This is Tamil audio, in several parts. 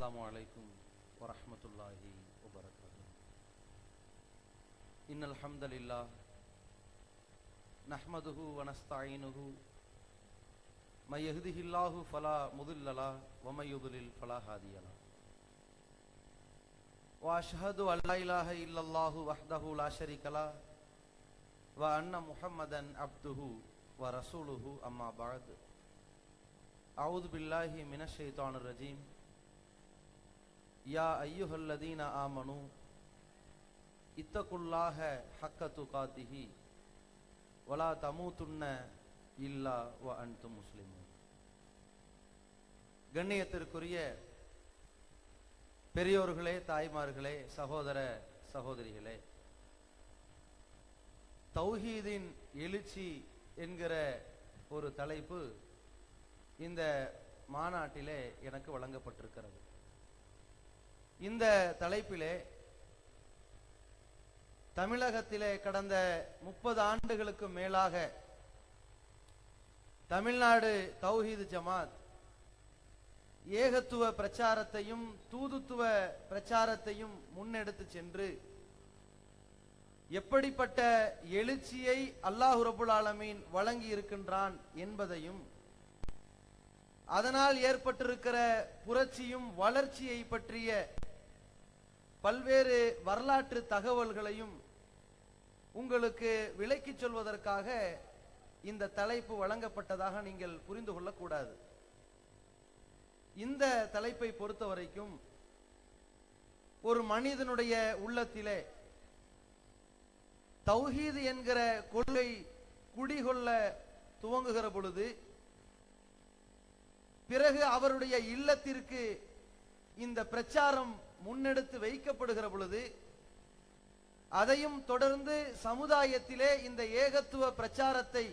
السلام عليكم ورحمة الله وبركاته. إن الحمد لله نحمده ونستعينه من يهده الله فلا مضل له ومن يضلل فلا هادي له. وأشهد أن لا إله إلا الله وحده لا شريك له وأن محمدا عبده ورسوله أما بعد. أعوذ بالله من الشيطان الرجيم. يا أيها الذين آمنوا اتقوا الله حق تقاته ولا تموتن إلا وأنتم مسلمون. கண்ணியத்திற்குரிய பெரியோர்களே, தாய்மார்களே, சகோதர சகோதரிகளே, தௌஹீதின் எழுச்சி என்கிற ஒரு தலைப்பு இந்த மாநாட்டிலே எனக்கு வழங்கப்பட்டிருக்கிறது. இந்த தலைப்பிலே தமிழகத்திலே கடந்த 30 ஆண்டுகளுக்கு மேலாக தமிழ்நாடு தௌஹீத் ஜமாத் ஏகத்துவ பிரச்சாரத்தையும் தூதுத்துவ பிரச்சாரத்தையும் முன்னெடுத்து சென்று எப்படிப்பட்ட எழுச்சியை அல்லாஹ் ரப்புல் ஆலமீன் வழங்கி இருக்கின்றான் என்பதையும், அதனால் ஏற்பட்டிருக்கிற புரட்சியும் வளர்ச்சியை பற்றிய பல்வேறு வரலாற்று தகவல்களையும் உங்களுக்கு விளக்கிச் சொல்வதற்காக இந்த தலைப்பு வழங்கப்பட்டதாக நீங்கள் புரிந்து கொள்ளக்கூடாது. இந்த தலைப்பை பொறுத்த வரைக்கும் ஒரு மனிதனுடைய உள்ளத்திலே தௌஹீத் என்கிற கொள்கை குடிகொள்ள துவங்குகிற பொழுது, பிறகு அவருடைய இல்லத்திற்கு இந்த பிரச்சாரம் முன்னெடுத்து வைக்கப்படுகிற பொழுது, அதையும் தொடர்ந்து சமுதாயத்திலே இந்த ஏகத்துவ பிரச்சாரத்தை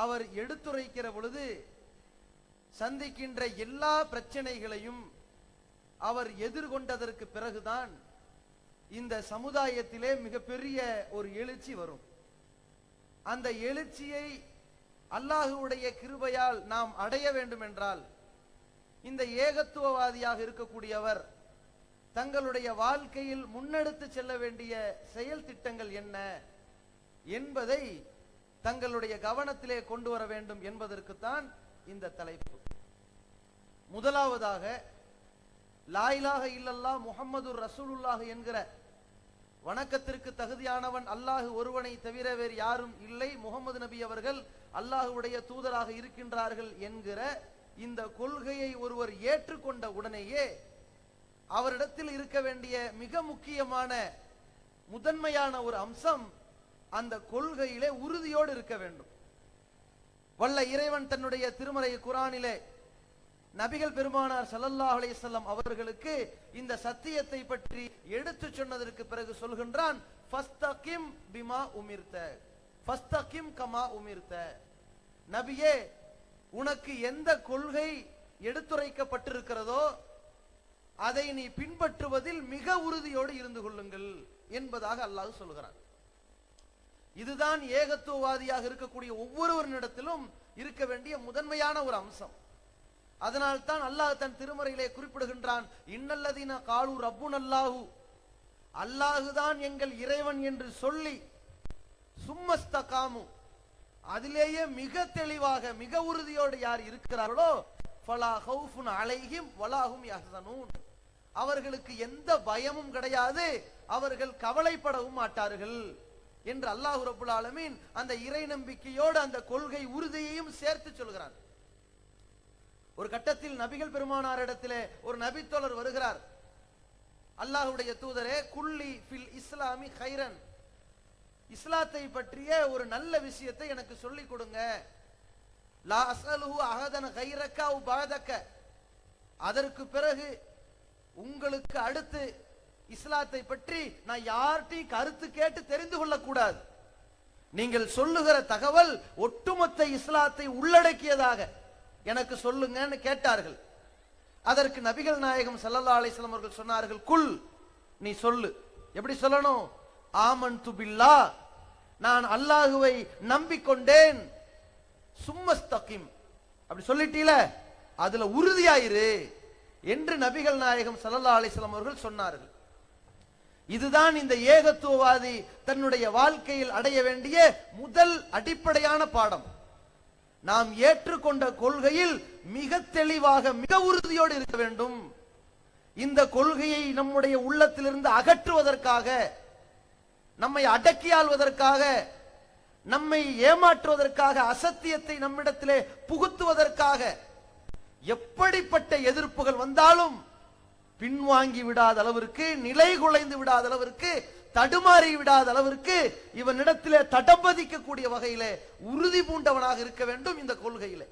அவர் எடுத்துரைக்கிற பொழுது சந்திக்கின்ற எல்லா பிரச்சனைகளையும் அவர் எதிர்கொண்டதற்கு பிறகுதான் இந்த சமுதாயத்திலே மிகப்பெரிய ஒரு எழுச்சி வரும். அந்த எழுச்சியை அல்லாஹ்வுடைய கிருபையால் நாம் அடைய வேண்டும் என்றால், இந்த ஏகத்துவவாதியாக இருக்கக்கூடியவர் தங்களுடைய வாழ்க்கையில் முன்னெடுத்து செல்ல வேண்டிய செயல் திட்டங்கள் என்ன என்பதை தங்களுடைய கவனத்திலே கொண்டு வர வேண்டும் என்பதற்குத்தான் இந்த தலைப்பு. முதலாவதாக, லா இலாஹ இல்லல்லாஹ் முஹம்மதுர் ரசூலுல்லாஹ் என்கிற வணக்கத்திற்கு தகுதியானவன் அல்லாஹ் ஒருவனை தவிர வேறு யாரும் இல்லை, முகமது நபி அவர்கள் அல்லாஹ்வுடைய தூதராக இருக்கின்றார்கள் என்கிற இந்த கொள்கையை ஒருவர் ஏற்றுக்கொண்ட உடனேயே அவரிடத்தில் இருக்க வேண்டிய மிக முக்கியமான முதன்மையான ஒரு அம்சம் அந்த கொள்கையிலே உறுதியோடு இருக்க வேண்டும். வல்ல இறைவன் தன்னுடைய திருமறை குர்ஆனிலே நபிகள் பெருமானார் ஸல்லல்லாஹு அலைஹி வஸல்லம் அவர்களுக்கு இந்த சத்தியத்தை பற்றி எடுத்து சொன்னதற்கு பிறகு சொல்கின்றான், ஃபஸ்தகிம் பிமா உமிர்த ஃபஸ்தகிம் கமா உமிர்த. நபியே, உனக்கு எந்த கொள்கை எடுத்துரைக்கப்பட்டிருக்கிறதோ அதை நீ பின்பற்றுவதில் மிக உறுதியோடு இருந்து கொள்ளுங்கள் என்பதாக அல்லாஹ் சொல்கிறான். இதுதான் ஏகத்துவவாதியாக இருக்கக்கூடிய ஒவ்வொருவரிடத்திலும் இருக்க வேண்டிய முதன்மையான ஒரு அம்சம். அதனால் தான் அல்லாஹ் தன் திருமறையிலே குறிப்பிடுகின்றான், இன்னல்லதீன காலு ரப்புனல்லாஹு, அல்லாஹுதான் எங்கள் இறைவன் என்று சொல்லி, சும்மஸ்தகாமு, அதிலேயே மிக தெளிவாக மிக உறுதியோடு யார் இருக்கிறார்களோ, ஃபலா ஹவுஃபுன் அலைஹிம் வலாஹும் யஹ்ஸனூன், அவர்களுக்கு எந்த பயமும் கிடையாது, அவர்கள் கவலைப்படவும் மாட்டார்கள் என்று அல்லாஹ் ரப்புல் ஆலமீன் அந்த இறை நம்பிக்கையோடு அந்த கொள்கை உறுதியையும் சேர்த்து சொல்கிறார். ஒரு கட்டத்தில் நபிகள் பெருமானாரிடத்திலே ஒரு நபித்தோழர் வருகிறார். அல்லாஹ்வுடைய தூதரே, குல்லி ஃபில் இஸ்லாமி கைரன், இஸ்லாத்தை பற்றிய ஒரு நல்ல விஷயத்தை எனக்கு சொல்லிக் கொடுங்க. லா அஸ்அலுஹு அஹதன் கைரக அவ் பஅதக, அதற்கு பிறகு உங்களுக்கு அடுத்து இஸ்லாத்தை பற்றி நான் யார்ட்டையும் கருத்து கேட்டு தெரிந்து கொள்ளக்கூடாது. நீங்கள் சொல்லுகிற தகவல் ஒட்டுமொத்த இஸ்லாத்தை உள்ளடக்கியதாக எனக்கு சொல்லுங்கன்னு கேட்டார்கள். அதற்கு நபிகள் நாயகம் ஸல்லல்லாஹு அலைஹி வஸல்லம் அவர்கள் சொன்னார்கள், குல், நீ சொல்லு. எப்படி சொல்லணும்? ஆமன்து பில்லாஹ், நான் அல்லாஹுவை நம்பிக்கொண்டேன். சும்மஸ்தகிம், அப்படி சொல்லிட்டீல, அதுல உறுதியாயிரு. என்று நபிகள் நாயகம் ஸல்லல்லாஹு அலைஹி வஸல்லம் அவர்கள் சொன்னார்கள். இதுதான் இந்த ஏகத்துவவாதி தன்னுடைய வாழ்க்கையில் அடைய வேண்டிய முதல் அடிப்படையான பாடம். நாம் ஏற்றுக்கொண்ட கொள்கையில் மிக தெளிவாக மிக உறுதியோடு இருக்க வேண்டும். இந்த கொள்கையை நம்முடைய உள்ளத்திலிருந்து அகற்றுவதற்காக, நம்மை அடக்கியாள்வதற்காக, நம்மை ஏமாற்றுவதற்காக, அசத்தியத்தை நம்மிடத்திலே புகுத்துவதற்காக எப்படிப்பட்ட எதிர்ப்புகள் வந்தாலும் பின்வாங்கி விடாத அளவிற்கு, நிலை குலைந்து விடாத அளவிற்கு, தடுமாறி விடாத அளவிற்கு இவனிடத்திலே தடம்பதிக்கக்கூடிய வகையிலே உறுதி பூண்டவனாக இருக்க வேண்டும் இந்த கொள்கையிலே.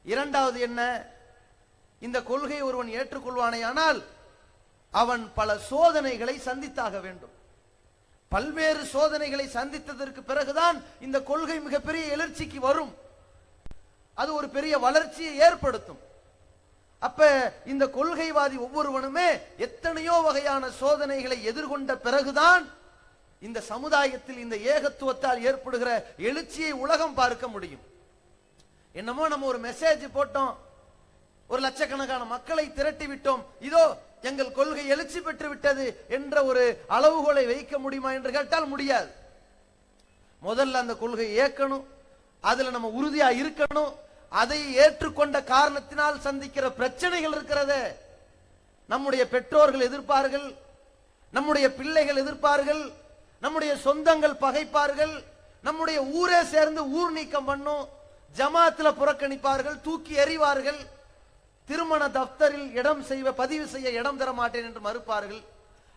இரண்டாவது என்ன? இந்த கொள்கையை ஒருவன் ஏற்றுக்கொள்வானேயானால் அவன் பல சோதனைகளை சந்தித்தாக வேண்டும். பல்வேறு சோதனைகளை சந்தித்ததற்கு பிறகுதான் இந்த கொள்கை மிகப்பெரிய எழுச்சிக்கு வரும். அது ஒரு பெரிய வளர்ச்சியை ஏற்படுத்தும். அப்ப இந்த கொள்கைவாதி ஒவ்வொருவனுமே எத்தனையோ வகையான சோதனைகளை எதிர்கொண்ட பிறகுதான் இந்த சமுதாயத்தில் இந்த ஏகத்துவத்தால் ஏற்படுகிற எழுச்சியை உலகம் பார்க்க முடியும். என்னமோ நம்ம ஒரு மெசேஜ் போட்டோம், ஒரு லட்சக்கணக்கான மக்களை திரட்டி விட்டோம், இதோ எங்கள் கொள்கை எழுச்சி பெற்று விட்டது என்ற ஒரு அளவுகோலை வைக்க முடியுமா என்று கேட்டால் முடியாது. முதல்ல அந்த கொள்கையை ஏற்கணும், அதுல நம்ம உறுதியா இருக்கணும். அதை ஏற்றுக்கொண்ட காரணத்தினால் சந்திக்கிற பிரச்சனைகள் இருக்கிறது. நம்முடைய பெற்றோர்கள் எதிர்ப்பார்கள், நம்முடைய பிள்ளைகள் எதிர்ப்பார்கள், நம்முடைய சொந்தங்கள் பகைப்பார்கள், நம்முடைய ஊரே சேர்ந்து ஊர் நீக்கம் பண்ணும், ஜமாத்துல புறக்கணிப்பார்கள், தூக்கி எறிவார்கள், திருமண தப்தரில் பதிவு செய்ய இடம் தர மாட்டேன் என்று மறுப்பார்கள்,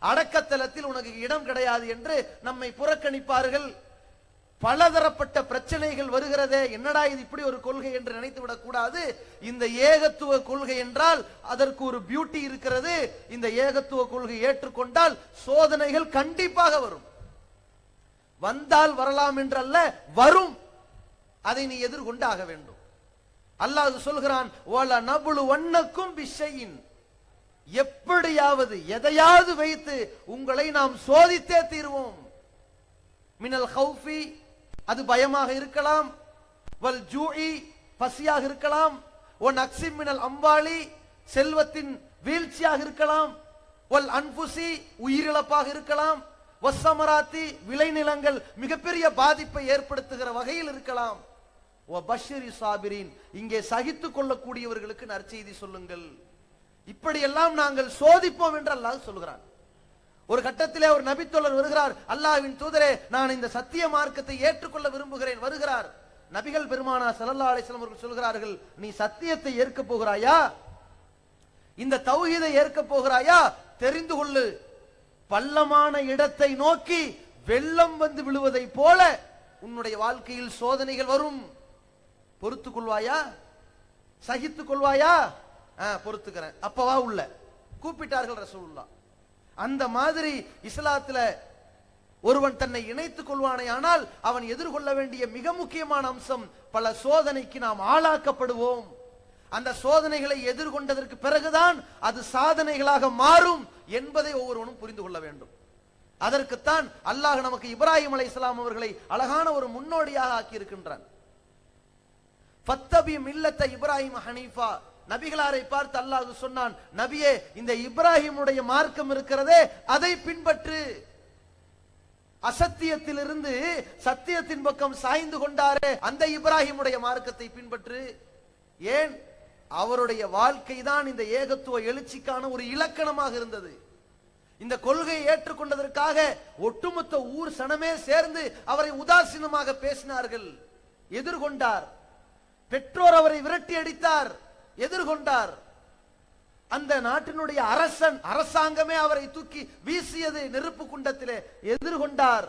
அடக்கத்தலத்தில் உனக்கு இடம் கிடையாது என்று நம்மை புறக்கணிப்பார்கள். பலதரப்பட்ட பிரச்சனைகள் வருகிறதே, என்னடா இது இப்படி ஒரு கொள்கை என்று நினைத்து விடக் கூடாது. இந்த ஏகத்துவ கொள்கை என்றால் அதற்கு ஒரு பியூட்டி இருக்கிறது. இந்த ஏகத்துவ கொள்கை ஏற்றுக்கொண்டால் சோதனைகள் கண்டிப்பாக வரும். வந்தால் வரலாம் என்றல்ல, வரும். அதை நீ எதிர்கொண்டு ஆக வேண்டும். அல்லாஹ் சொல்கிறான், வல நபுலு வன்னக்கும் பிஷையின், எப்படியாவது எதையாவது வைத்து உங்களை நாம் சோதித்தே தீர்வோம். மினல் ஹௌஃபி, அது பயமாக இருக்கலாம், வல் ஜூஇ, பசியாக இருக்கலாம், ஒன் அக்ஸிம் மினல் அம்வாலி, செல்வத்தின் வீழ்ச்சியாக இருக்கலாம், வல் அன்ஃபுசி, உயிரிழப்பாக இருக்கலாம், வஸ்ஸமராத்தி, விளைநிலங்கள் மிகப்பெரிய பாதிப்பை ஏற்படுத்துகிற வகையில் இருக்கலாம், வ பஷ்ஷிரி சாபிரீன், இங்கே சகித்துக் கொள்ளக்கூடியவர்களுக்கு நற்செய்தி சொல்லுங்கள். இப்படியெல்லாம் நாங்கள் சோதிப்போம் என்று அல்லாஹ் சொல்கிறான். ஒரு கட்டத்திலே ஒரு நபித்தோழர் வருகிறார், அல்லாஹ்வின் தூதரே, நான் இந்த சத்திய மார்க்கத்தை ஏற்றுக்கொள்ள விரும்புகிறேன். வருகிறார். நபிகள் பெருமானார் ஸல்லல்லாஹு அலைஹி வஸல்லம் அவர்கள் சொல்கிறார்கள், நீ சத்தியத்தை ஏற்க போகிறாயா, இந்த தௌஹீதை ஏற்க போகிறாயா, தெரிந்து கொள்ளு, பள்ளமான இடத்தை நோக்கி வெள்ளம் வந்து விழுவதை போல உன்னுடைய வாழ்க்கையில் சோதனைகள் வரும். பொறுத்துக் கொள்வாயா, சகித்துக் கொள்வாயா? பொறுத்துக்கிறேன், அப்பவா உள்ள கூப்பிட்டார்கள் ரசூலுல்லாஹ். அந்த மாதிரி இஸ்லாத்துல ஒருவன் தன்னை இணைத்துக் கொள்வானே ஆனால் அவன் எதிர்கொள்ள வேண்டிய மிக முக்கியமான அம்சம், பல சோதனைக்கு நாம் ஆளாக்கப்படுவோம். அந்த சோதனைகளை எதிர்கொண்டதற்கு பிறகுதான் அது சாதனைகளாக மாறும் என்பதை ஒவ்வொருவனும் புரிந்து கொள்ள வேண்டும். அதற்குத்தான் அல்லாஹ் நமக்கு இப்ராஹிம் அலைஹிஸ்ஸலாம் அவர்களை அழகான ஒரு முன்னோடியாக ஆக்கி இருக்கின்றான். ஃபத்தபி மில்லத்த இப்ராஹிம் ஹனீஃபா, நபிகளாரை பார்த்து அல்லாஹ் சொன்னான், நபியே, இந்த இப்ராஹிமுடைய மார்க்கம் இருக்கிறதே அதை பின்பற்று. அசத்தியத்திலிருந்து சத்தியத்தின் பக்கம் சாய்ந்து கொண்டாரே அந்த இப்ராஹிமுடைய மார்க்கத்தை பின்பற்று. ஏன்? அவருடைய வாழ்க்கை தான் இந்த ஏகத்துவ எழுச்சிக்கான ஒரு இலக்கணமாக இருந்தது. இந்த கொள்கையை ஏற்றுக்கொண்டதற்காக ஒட்டுமொத்த ஊர் சனமே சேர்ந்து அவரை உதாசீனமாக பேசினார்கள். எதிர்கொண்டார். பெற்றோர் அவரை விரட்டி அடித்தார், எதிர்கொண்டார். அந்த நாட்டினுடைய அரசாங்கமே அவரை தூக்கி வீசியது நெருப்பு குண்டத்திலே, எதிர்கொண்டார்.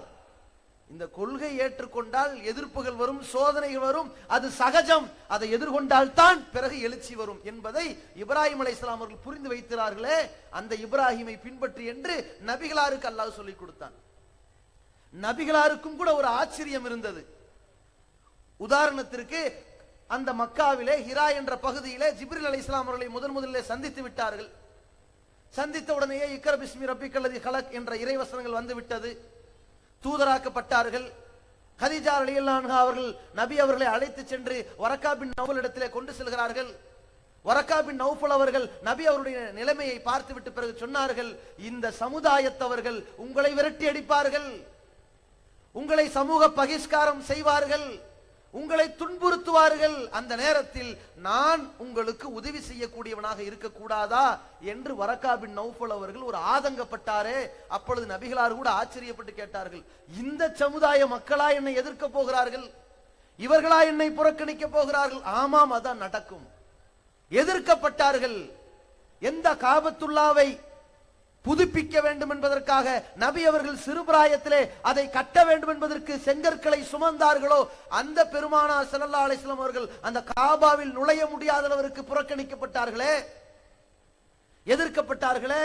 இந்த கொள்கை ஏற்றுக்கொண்டால் எதிர்ப்புகள் வரும், சோதனைகள் வரும், அது சகஜம். அதை எதிர்கொண்டால் தான் பிறகு எழுச்சி வரும் என்பதை இப்ராஹிம் அலைஹிஸ்ஸலாம் அவர்கள் புரிந்து வைத்தார்களே, அந்த இப்ராஹிமை பின்பற்றி என்று நபிகளாருக்கு அல்லாஹ் சொல்லிக் கொடுத்தான். நபிகளாருக்கும் கூட ஒரு ஆச்சரியம் இருந்தது. உதாரணத்திற்கு, அந்த மக்காவிலே ஹிரா என்ற பகுதியிலே ஜிப்ரீல் அலைஹிஸ்ஸலாம் அவர்களை முதலிலே சந்தித்து விட்டார்கள். சந்தித்த உடனேயே இக்ரா பிஸ்மி ரப்பிக்கல்லதி கலக் என்ற இறைவசனங்கள் வந்து விட்டது. தூதராக்கப்பட்டார்கள். கதீஜா ரலியல்லாஹு அன்ஹா அவர்கள் நபி அவர்களை அழைத்து சென்று வரக்கா பின் நௌஃபல் இடத்திலே கொண்டு செல்கிறார்கள். வரக்கா பின் நௌஃபல் அவர்கள் நபி அவருடைய நிலைமையை பார்த்துவிட்டு பிறகு சொன்னார்கள், இந்த சமுதாயத்தவர்கள் உங்களை விரட்டி அடிப்பார்கள், உங்களை சமூக பகிஷ்காரம் செய்வார்கள், உங்களை துன்புறுத்துவார்கள். அந்த நேரத்தில் நான் உங்களுக்கு உதவி செய்யக்கூடியவனாக இருக்கக்கூடாதா என்று வரக்கா பின் நௌஃபல் அவர்கள் ஒரு ஆதங்கப்பட்டாரே. அப்பொழுது நபிகளார் கூட ஆச்சரியப்பட்டு கேட்டார்கள், இந்த சமுதாய மக்களா என்னை எதிர்க்க போகிறார்கள்? இவர்களா என்னை புறக்கணிக்க போகிறார்கள்? ஆமாம், அதான் நடக்கும். எதிர்க்கப்பட்டார்கள். எந்த காபத்துல்லாவை புதுப்பிக்க வேண்டும் என்பதற்காக நபி அவர்கள் சிறுபிராயத்திலே அதை கட்ட வேண்டும் என்பதற்கு செங்கற்களை சுமந்தார்களோ, அந்த பெருமானார் ஸல்லல்லாஹு அலைஹி வஸல்லம் அவர்கள் அந்த காபாவில் நுழைய முடியாத அளவிற்கு புறக்கணிக்கப்பட்டார்களே, எதிர்க்கப்பட்டார்களே.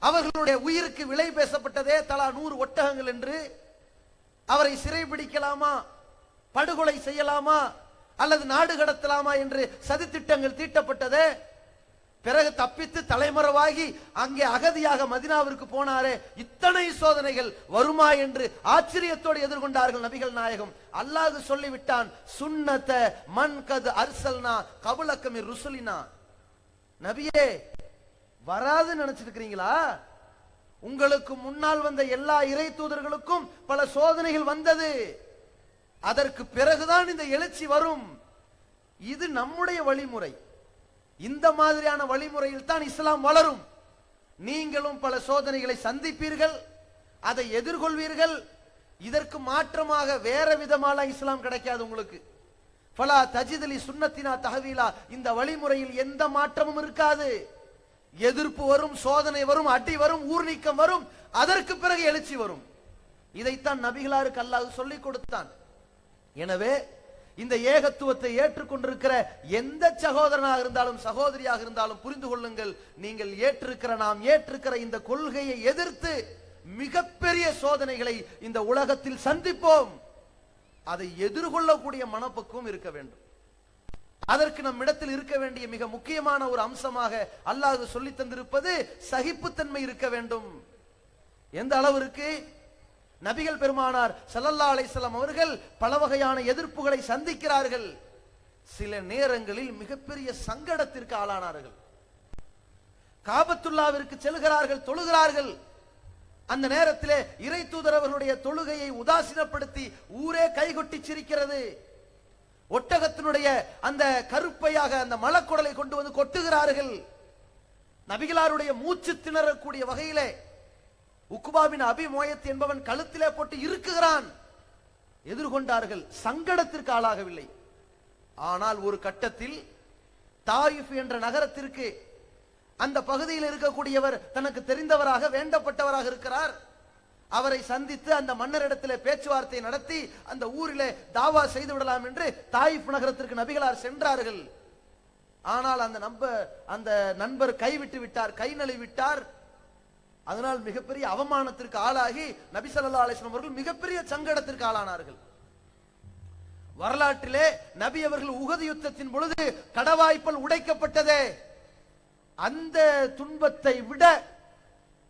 அவர்களுடைய உயிருக்கு விலை பேசப்பட்டதே, தலா 100 ஒட்டகங்கள் என்று. அவரை சிறைபிடிக்கலாமா, படுகொலை செய்யலாமா, அல்லது நாடு கடத்தலாமா என்று சதித்திட்டங்கள் தீட்டப்பட்டதே. பிறகு தப்பித்து தலைமறைவாகி அங்கே அகதியாக மதீனாவிற்கு போனாரே, இத்தனை சோதனைகள் வருமா என்று ஆச்சரியத்தோடு எதிர்கொண்டார்கள் நபிகள் நாயகம். அல்லாஹ் சொல்லிவிட்டான், சுன்னத மன் கத் அர்சல்னா கபலக மிர் ருசுலினா. நபியே, வராதுன்னு நினைச்சிட்டு இருக்கிறீங்களா? உங்களுக்கு முன்னால் வந்த எல்லா இறை தூதர்களுக்கும் பல சோதனைகள் வந்தது. அதற்கு பிறகுதான் இந்த எழுச்சி வரும். இது நம்முடைய வழிமுறை. இந்த மாதிரியான வழிமுறையில் தான் இஸ்லாம் வளரும். நீங்களும் பல சோதனைகளை சந்திப்பீர்கள், அதை எதிர்கொள்வீர்கள். இதற்கு மாற்றமாக வேற விதமான இஸ்லாம் கிடைக்காது உங்களுக்கு. ஃபலா தஜிதலி சுன்னத்தினா தஹவீலா. இந்த வழிமுறையில் எந்த மாற்றமும் இருக்காது. எதிர்ப்பு வரும், சோதனை வரும், அடி வரும், ஊர் நீக்கம் வரும், அதற்கு பிறகு எழுச்சி வரும். இதைத்தான் நபிகளாருக்கு அல்லாஹ் சொல்லிக் கொடுத்தான். எனவே இந்த ஏகத்துவத்தை ஏற்றுக்கொண்டிருக்கிற எந்த சகோதரனாக இருந்தாலும் சகோதரியாக இருந்தாலும் புரிந்து கொள்ளுங்கள், நீங்கள் நாம் ஏற்றிருக்கிற இந்த கொள்கையை எதிர்த்து மிகப்பெரிய சோதனைகளை இந்த உலகத்தில் சந்திப்போம். அதை எதிர்கொள்ளக்கூடிய மனப்பக்குவம் இருக்க வேண்டும். அதற்கு நம் இடத்தில் இருக்க வேண்டிய மிக முக்கியமான ஒரு அம்சமாக அல்லாஹ் சொல்லி தந்திருப்பது சகிப்புத்தன்மை இருக்க வேண்டும். எந்த அளவிற்கு? நபிகள் பெருமானார் ஸல்லல்லாஹு அலைஹி வஸல்லம் அவர்கள் பல வகையான எதிர்ப்புகளை சந்திக்கிறார்கள். சில நேரங்களில் மிகப்பெரிய சங்கடத்திற்கு ஆளானார்கள். காபத்துல்லாவிற்கு செல்கிறார்கள், தொழுகிறார்கள். அந்த நேரத்திலே இறை தூதர் அவர்களுடைய தொழுகையை உதாசீனப்படுத்தி ஊரே கைகொட்டி சிரிக்கிறது. ஒட்டகத்தினுடைய அந்த கருப்பையாக அந்த மலக்குடலை கொண்டு வந்து கொட்டுகிறார்கள். நபிகளாருடைய மூச்சு திணறக்கூடிய வகையிலே உக்பாபின் அபி மோயத் என்பவன் கழுத்திலே போட்டு இருக்குகிறான். எதிர்கொண்டார்கள், சங்கடத்திற்கு ஆளாகவில்லை. ஆனால் ஒரு கட்டத்தில் தாயிஃப் என்ற நகரத்திற்கு அந்த பகுதியில் இருக்கக்கூடியவர் தனக்கு தெரிந்தவராக வேண்டப்பட்டவராக இருக்கிறார். அவரை சந்தித்து அந்த மன்னரிடத்திலே பேச்சுவார்த்தை நடத்தி அந்த ஊரிலே தாவா செய்து விடலாம் என்று தாயிஃப் நகரத்திற்கு நபிகளார் சென்றார்கள். ஆனால் அந்த நண்பர் கைவிட்டு விட்டார், கை நழுவி விட்டார். அதனால் மிகப்பெரிய அவமானத்திற்கு ஆளாகி நபி ஸல்லல்லாஹு அலைஹி வஸல்லம் அவர்கள் மிகப்பெரிய சங்கடத்திற்கு ஆளானார்கள். வரலாற்றிலே நபி அவர்கள் உஹது யுத்தத்தின் பொழுது கடவாய்ப்பல் உடைக்கப்பட்டதே, அந்த துன்பத்தை விட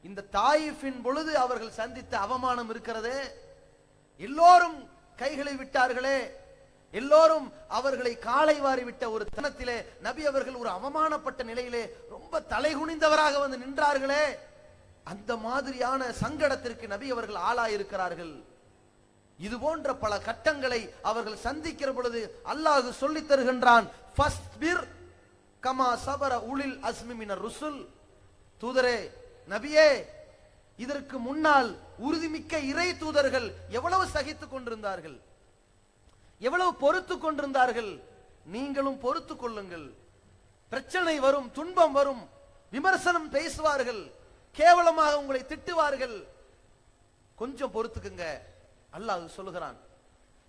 இந்த தாயிஃபின் பொழுது அவர்கள் சந்தித்த அவமானம் இருக்கிறதே. எல்லோரும் கைகளை விட்டார்களே, எல்லோரும் அவர்களை காலை வாரி விட்ட ஒரு தனத்திலே நபி அவர்கள் ஒரு அவமானப்பட்ட நிலையிலே ரொம்ப தலைகுனிந்தவராக வந்து நின்றார்களே. அந்த மாதிரியான சங்கடத்திற்கு நபி அவர்கள் ஆளாயிருக்கிறார்கள். இது போன்ற பல கட்டங்களை அவர்கள் சந்திக்கிற பொழுது அல்லாஹ் சொல்லித் தருகின்றான், ஃபஸ்பிர் கமா சபர உலில் அஸ்மி மினர் ருசுல். தூதரே, நபியே, இதற்கு முன்னால் உறுதிமிக்க இறை தூதர்கள் எவ்வளவு சகித்துக் கொண்டிருந்தார்கள், எவ்வளவு பொறுத்து கொண்டிருந்தார்கள். நீங்களும் பொறுத்து கொள்ளுங்கள். பிரச்சனை வரும், துன்பம் வரும், விமர்சனம் பேசுவார்கள், கேவலமாக உங்களை திட்டுவார்கள், கொஞ்சம் பொறுத்துக்குங்க. அல்லாஹ் சொல்லுகிறான்.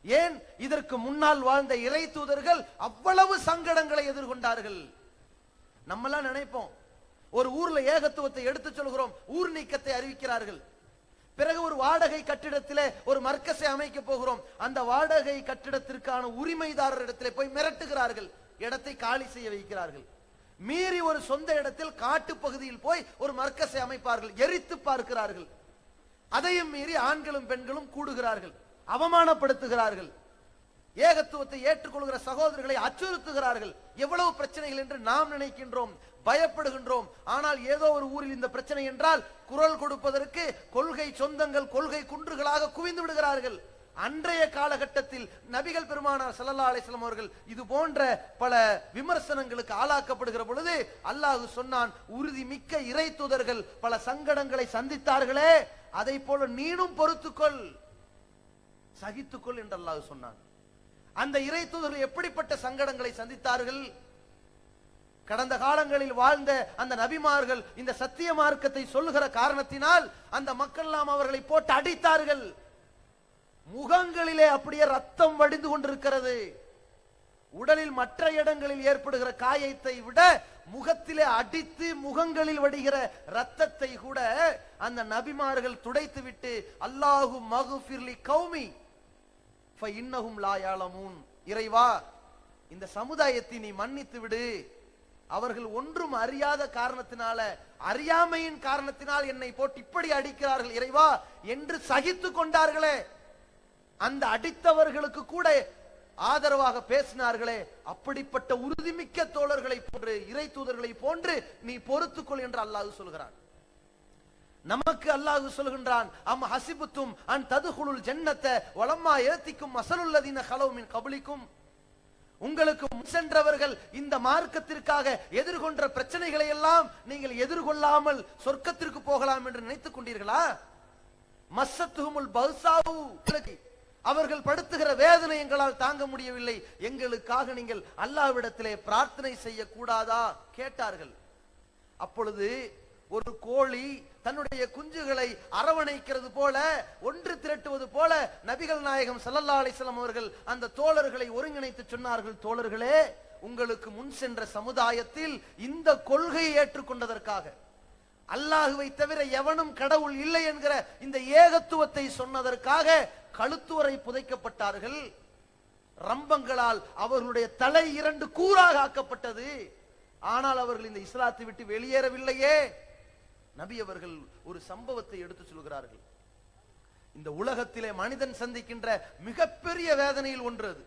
ஏன்? இதற்கு முன்னால் வாழ்ந்த இறை தூதர்கள் அவ்வளவு சங்கடங்களை எதிர்கொண்டார்கள். நம்மெல்லாம் நினைப்போம், ஒரு ஊர்ல ஏகத்துவத்தை எடுத்து சொல்கிறோம், ஊர் நீக்கத்தை அறிவிக்கிறார்கள். பிறகு ஒரு வாடகை கட்டிடத்திலே ஒரு மர்க்கஸை அமைக்க போகிறோம். அந்த வாடகை கட்டிடத்திற்கான உரிமைதாரர் இடத்திலே போய் மிரட்டுகிறார்கள், இடத்தை காலி செய்ய வைக்கிறார்கள். மீறி ஒரு சொந்த இடத்தில் காட்டு பகுதியில் போய் ஒரு மர்க்கஸை அமைப்பார்கள், எரித்து பார்க்கிறார்கள். அதையும் மீறி ஆண்களும் பெண்களும் கூடுகிறார்கள், அவமானப்படுத்துகிறார்கள். ஏகத்துவத்தை ஏற்றுக்கொள்கிற சகோதரர்களை அச்சுறுத்துகிறார்கள். எவ்வளவு பிரச்சனைகள் என்று நாம் நினைக்கின்றோம், பயப்படுகின்றோம். ஆனால் ஏதோ ஒரு ஊரில் இந்த பிரச்சனை என்றால் குரல் கொடுப்பதற்கு கொள்கை சொந்தங்கள் கொள்கை குன்றுகளாக குவிந்து விடுகிறார்கள். அன்றைய காலகட்டத்தில் நபிகள் பெருமானார் ஸல்லல்லாஹு அலைஹி வஸல்லம் அவர்கள் இது போன்ற பல விமர்சனங்களுக்கு ஆளாக்கப்படுகிற பொழுது அல்லாஹ் சொன்னான், உறுதி மிக்க இறை தூதர்கள் பல சங்கடங்களை சந்தித்தார்களே, அதை போல நீனும் பொறுத்துக்கொள், சகித்துக்கொள் என்று அல்லாஹ் சொன்னான். அந்த இறை தூதர்கள் எப்படிப்பட்ட சங்கடங்களை சந்தித்தார்கள்? கடந்த காலங்களில் வாழ்ந்த அந்த நபிமார்கள் இந்த சத்திய மார்க்கத்தை சொல்லுகிற காரணத்தினால் அந்த மக்கள் எல்லாம் அவர்களை போட்டு அடித்தார்கள். முகங்களிலே அப்படியே ரத்தம் வடிந்து கொண்டிருக்கிறது. உடலில் மற்ற இடங்களில் ஏற்படுகிற காயத்தை விட முகத்திலே அடித்து முகங்களில் வடிகிற ரத்தத்தை கூட அந்த நபிமார்கள் துடைத்து விட்டு அல்லாஹு மக்ஃபிர்லி கௌமி ஃபஇன்னஹும் லா யஅலமூன், இறைவா இந்த சமுதாயத்தை நீ மன்னித்து விடு, அவர்கள் ஒன்றும் அறியாத காரணத்தினால, அறியாமையின் காரணத்தினால் என்னை போட்டு இப்படி அடிக்கிறார்கள் இறைவா என்று சகித்து கொண்டார்களே, அந்த அடித்தவர்களுக்கு கூட ஆதரவாக பேசினார்களே, அப்படிப்பட்ட உறுதிமிக்க தோழர்களை போன்று இறை தூதர்களை போன்று நீ பொறுத்துக்கொள் என்று அல்லாஹ் சொல்கிறான். நமக்கு அல்லாஹ் சொல்கின்றான், அம் ஹசிபுத்தும் அன் ததுகுலுல் ஜன்னத வலம்மா ஏத்திக்கும் மஸலுல்லதீன கலவு மின் கப்லிக்கும், உங்களுக்கு முன் சென்றவர்கள் இந்த மார்க்கத்திற்காக எதிர்கொண்ட பிரச்சனைகளை எல்லாம் நீங்கள் எதிர்கொள்ளாமல் சொர்க்கத்திற்கு போகலாம் என்று நினைத்துக் கொண்டீர்களா? மஸ்ஸத்துஹுமுல் பௌசாவு, அவர்கள் படுத்துகிற வேதனை எங்களால் தாங்க முடியவில்லை, எங்களுக்காக நீங்கள் அல்லாஹ்விடத்திலே பிரார்த்தனை செய்ய கூடாதா கேட்டார்கள். அப்பொழுது ஒரு கோழி தன்னுடைய குஞ்சுகளை அரவணைக்கிறது போல, ஒன்று திரட்டுவது போல நபிகள் நாயகம் ஸல்லல்லாஹு அலைஹி வஸல்லம் அவர்கள் அந்த தோழர்களை ஒருங்கிணைத்து சொன்னார்கள், தோழர்களே உங்களுக்கு முன் சென்ற சமுதாயத்தில் இந்த கொள்கையை ஏற்றுக்கொண்டதற்காக, அல்லாஹுவை தவிர எவனும் கடவுள் இல்லை என்கிற இந்த ஏகத்துவத்தை சொன்னதற்காக கழுத்துவரை புதைக்கப்பட்டார்கள். ரம்பங்களால் அவர்களுடைய தலை 2 கூறாக ஆக்கப்பட்டது. ஆனால் அவர்கள் இந்த இஸ்லாத்தை விட்டு வெளியேறவில்லையே. நபி அவர்கள் ஒரு சம்பவத்தை எடுத்து சொல்கிறார்கள். இந்த உலகத்திலே மனிதன் சந்திக்கின்ற மிகப்பெரிய வேதனையில் ஒன்று அது.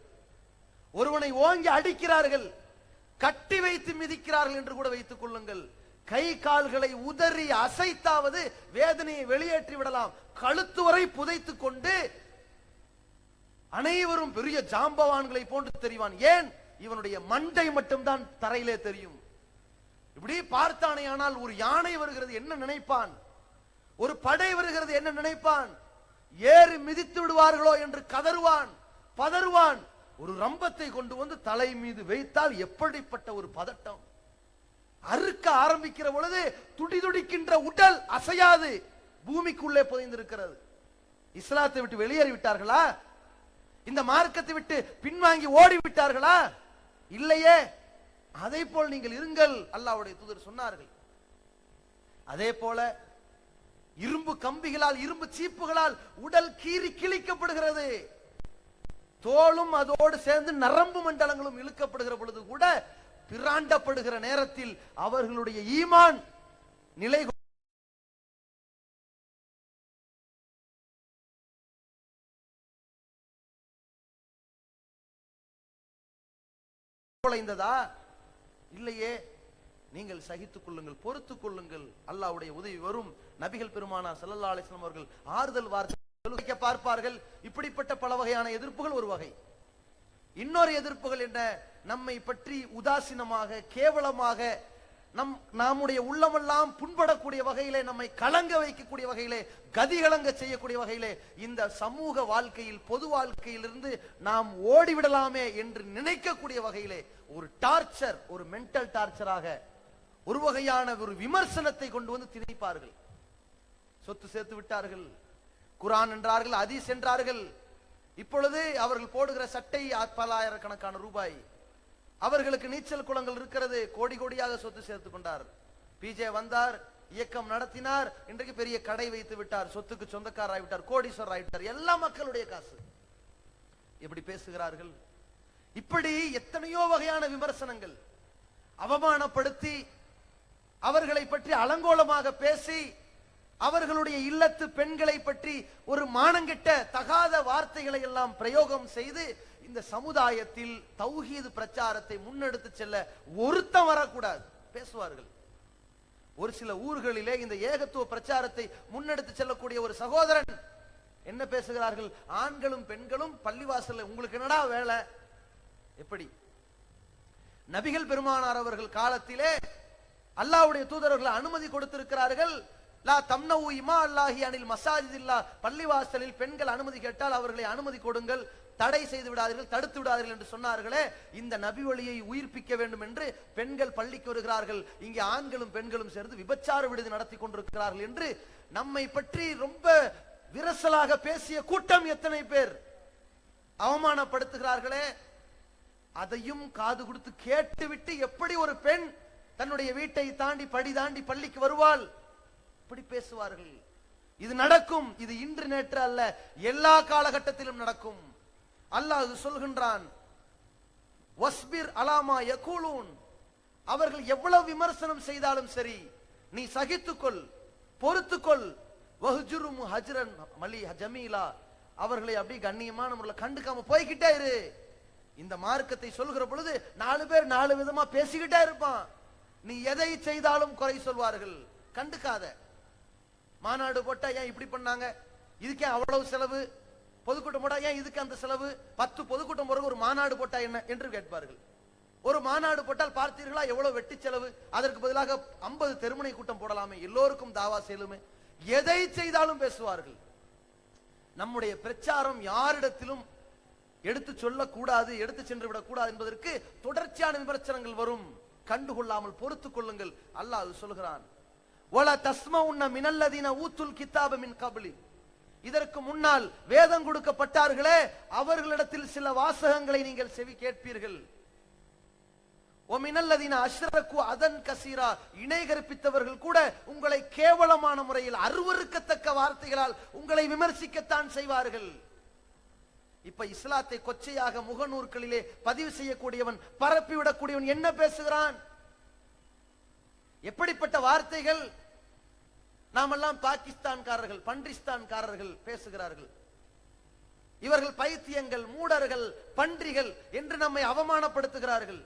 ஒருவனை ஓங்கி அடிக்கிறார்கள், கட்டி வைத்து மிதிக்கிறார்கள் என்று கூட வைத்துக் கொள்ளுங்கள். கை கால்களை உதறி அசைத்தாவது வேதனையை வெளியேற்றி விடலாம். கழுத்து வரை புதைத்துக் கொண்டு அனைவரும் பெரிய ஜாம்பவான்களை போன்று தெரிவான். ஏன்? இவனுடைய மண்டை மட்டும்தான் தரையிலே தெரியும். இப்படி பார்த்தானே ஆனால் ஒரு யானை வருகிறது என்ன நினைப்பான், ஒரு படை வருகிறது என்ன நினைப்பான், ஏறி மிதித்து விடுவார்களோ என்று கதறுவான், பதறுவான். ஒரு ரம்பத்தை கொண்டு வந்து தலை மீது வைத்தால் எப்படிப்பட்ட ஒரு பதட்டம். அறுக்க ஆரம்பிக்கிற பொழுது துடிதுடிக்கின்ற உடல் அசையாது, பூமிக்குள்ளே புதைந்திருக்கிறது. இஸ்லாத்தை விட்டு வெளியேறி விட்டார்களா? இந்த மார்க்கத்தை விட்டு பின்வாங்கி ஓடி விட்டார்களா? இல்லையே. அதே போல் நீங்கள் இருங்கள், அல்லாஹ்வுடைய தூதர் சொன்னார்கள். அதே போல இரும்பு கம்பிகளால், இரும்பு சீப்புகளால் உடல் கீறி கிழிக்கப்படுகிறது. தோலும் அதோடு சேர்ந்து நரம்பு மண்டலங்களும் இழுக்கப்படுகிற பொழுது கூட பிராண்டப்படுகிற நேரத்தில் அவர்களுடைய ஈமான் நிலை குலைந்ததா? இல்லையே. நீங்கள் சகித்துக் கொள்ளுங்கள், பொறுத்துக் கொள்ளுங்கள், அல்லாஹ்வுடைய உதவி வரும். நபிகள் பெருமானார் ஸல்லல்லாஹு அலைஹி வஸல்லம் அவர்கள் ஆறுதல் வார்த்தை பார்ப்பார்கள். இப்படிப்பட்ட பல வகையான எதிர்ப்புகள் ஒரு வகை. இன்னொரு எதிர்ப்புகள் என்ன? நம்மை பற்றி உதாசீனமாக, கேவலமாக, நம்முடைய உள்ளமெல்லாம் புண்படக்கூடிய வகையிலே, நம்மை கலங்க வைக்கக்கூடிய வகையிலே, கதிகலங்க செய்யக்கூடிய வகையிலே, இந்த சமூக வாழ்க்கையில், பொது வாழ்க்கையிலிருந்து நாம் ஓடிவிடலாமே என்று நினைக்கக்கூடிய வகையிலே ஒரு டார்ச்சர், ஒரு மென்டல் டார்ச்சராக, ஒரு வகையான ஒரு விமர்சனத்தை கொண்டு வந்து திணிப்பார்கள். சொத்து சேர்த்து விட்டார்கள், குர்ஆன் என்றார்கள், ஹதீஸ் என்றார்கள். இப்பொழுது அவர்கள் போடுகிற சட்டை பல்லாயிரக்கணக்கான ரூபாய், அவர்களுக்கு நீச்சல் குளங்கள் இருக்கிறது, கோடி கோடியாக சொத்து சேர்த்து கொண்டார். பிஜே வந்தார், இயக்கம் நடத்தினார், இன்றைக்கு பெரிய கடை வைத்து விட்டார், சொத்துக்கு சொந்தக்காரர் ஆகிவிட்டார், கோடீஸ்வரர் ஆகிவிட்டார். எல்லா மக்களுடைய காசு. எப்படி பேசுகிறார்கள்! இப்படி எத்தனையோ வகையான விமர்சனங்கள், அவமானப்படுத்தி அவர்களை பற்றி அலங்கோலமாக பேசி, அவர்களுடைய இல்லத்து பெண்களை பற்றி ஒரு மானங்கெட்ட தகாத வார்த்தைகளை எல்லாம் பிரயோகம் செய்து இந்த சமுதாயத்தில் தௌஹீது பிரச்சாரத்தை முன்னெடுத்து செல்ல ஒருத்தன் வரக்கூடாது. பேசுவார்கள். ஒரு சில ஊர்களிலே இந்த ஏகத்துவ பிரச்சாரத்தை முன்னெடுத்து செல்லக்கூடிய ஒரு சகோதரன் என்ன பேசுகிறார்கள்? ஆண்களும் பெண்களும் பள்ளிவாசல்ல உங்களுக்கு என்னடா வேலை? எப்படி? நபிகள் பெருமானார் அவர்கள் காலத்திலே அல்லாஹ்வுடைய தூதர்கள் அனுமதி கொடுத்திருக்கிறார்கள். லா தம்னவு இமா அல்லாஹி அனில் மசாஜிதில்லா, பள்ளிவாசலில் பெண்கள் அனுமதி கேட்டால் அவர்களை அனுமதி கொடுங்கள், தடை செய்து விடாதீர்கள், தடுத்து விடாதீர்கள் என்று சொன்னார்களே. இந்த நபி வழியை உயிர்ப்பிக்க வேண்டும் என்று பெண்கள் பள்ளிக்கு வருகிறார்கள். இங்கே ஆண்களும் பெண்களும் சேர்ந்து விபச்சார விடுதி நடத்தி கொண்டிருக்கிறார்கள் என்று நம்மை பற்றி ரொம்ப விரசலாக பேசிய கூட்டம் எத்தனை பேர் அவமானப்படுத்துகிறார்களே. அதையும் காது கொடுத்து கேட்டுவிட்டு எப்படி ஒரு பெண் தன்னுடைய வீட்டை தாண்டி படி தாண்டி பள்ளிக்கு வருவாள்? இப்படி பேசுவார்கள். இது நடக்கும். இது இன்று நேற்று அல்ல, எல்லா காலகட்டத்திலும் நடக்கும். அல்லாஹ் சொல்கின்றான், வஸ்பிர் அலாமா யகூலூன், அவர்கள் எவ்வளவு விமர்சனம் செய்தாலும் சரி நீ சகித்துக்கொள், பொறுத்துக்கொள். வஹ்ஜுரும் ஹஜ்ரன் மலி ஜமீலா, அவர்களை அப்படி கண்ணியமான முறையில் கண்டுக்காம போய்கிட்டே இரு. இந்த மார்க்கத்தை சொல்கிற பொழுது 4 பேர் 4 விதமா பேசிக்கிட்டே இருப்பான். நீ எதை செய்தாலும் குறை சொல்வார்கள். கண்டுக்காத. மாநாடு போட்டா ஏன் இப்படி பண்ணாங்க, இதுக்கே அவ்வளவு செலவு, பொதுக்கூட்டம் போட்டா ஏன் இதுக்கு அந்த செலவு, 10 பொதுக்கூட்டம் போற ஒரு மாநாடு போட்டா என்ன என்று கேட்பார்கள். ஒரு மாநாடு போட்டால் பார்த்தீர்களா எவ்வளவு வெட்டி செலவு, அதற்கு பதிலாக 50 தெருமுனை கூட்டம் போடலாமே, எல்லோருக்கும் தாவா செய்யலுமே. எதை செய்தாலும் பேசுவார்கள். நம்முடைய பிரச்சாரம் யாரிடத்திலும் எடுத்து சொல்லக்கூடாது, எடுத்து சென்று விடக்கூடாது என்பதற்கு தொடர்ச்சியான விமர்சனங்கள் வரும். கண்டுகொள்ளாமல் பொறுத்துக் கொள்ளுங்கள். அல்லாஹ் சொல்கிறான், வல தஸ்மஉன்ன மினல்லதீன ஊத்துல் கிதாப மின் கப்லி, இதற்கு முன்னால் வேதம் கொடுக்கப்பட்டார்களே அவர்களிடத்தில் சில வாசகங்களை நீங்கள் செவி கேட்பீர்கள். ஒமினல்லதீன அஷ்ரகு அதன் கசீரா, இணை கற்பித்தவர்கள் கூட உங்களை கேவலமான முறையில் அருவருக்கத்தக்க வார்த்தைகளால் உங்களை விமர்சிக்கத்தான் செய்வார்கள். இப்ப இஸ்லாத்தை கொச்சையாக முகநூற்களிலே பதிவு செய்யக்கூடியவன், பரப்பிவிடக்கூடியவன் என்ன பேசுகிறான்? எப்படிப்பட்ட வார்த்தைகள்! நாமெல்லாம் பாகிஸ்தான்காரர்கள், பன்றிஸ்தான்காரர்கள் பேசுகிறார்கள். இவர்கள் பைத்தியங்கள், மூடர்கள், பன்றிகள் என்று நம்மை அவமானப்படுத்துகிறார்கள்.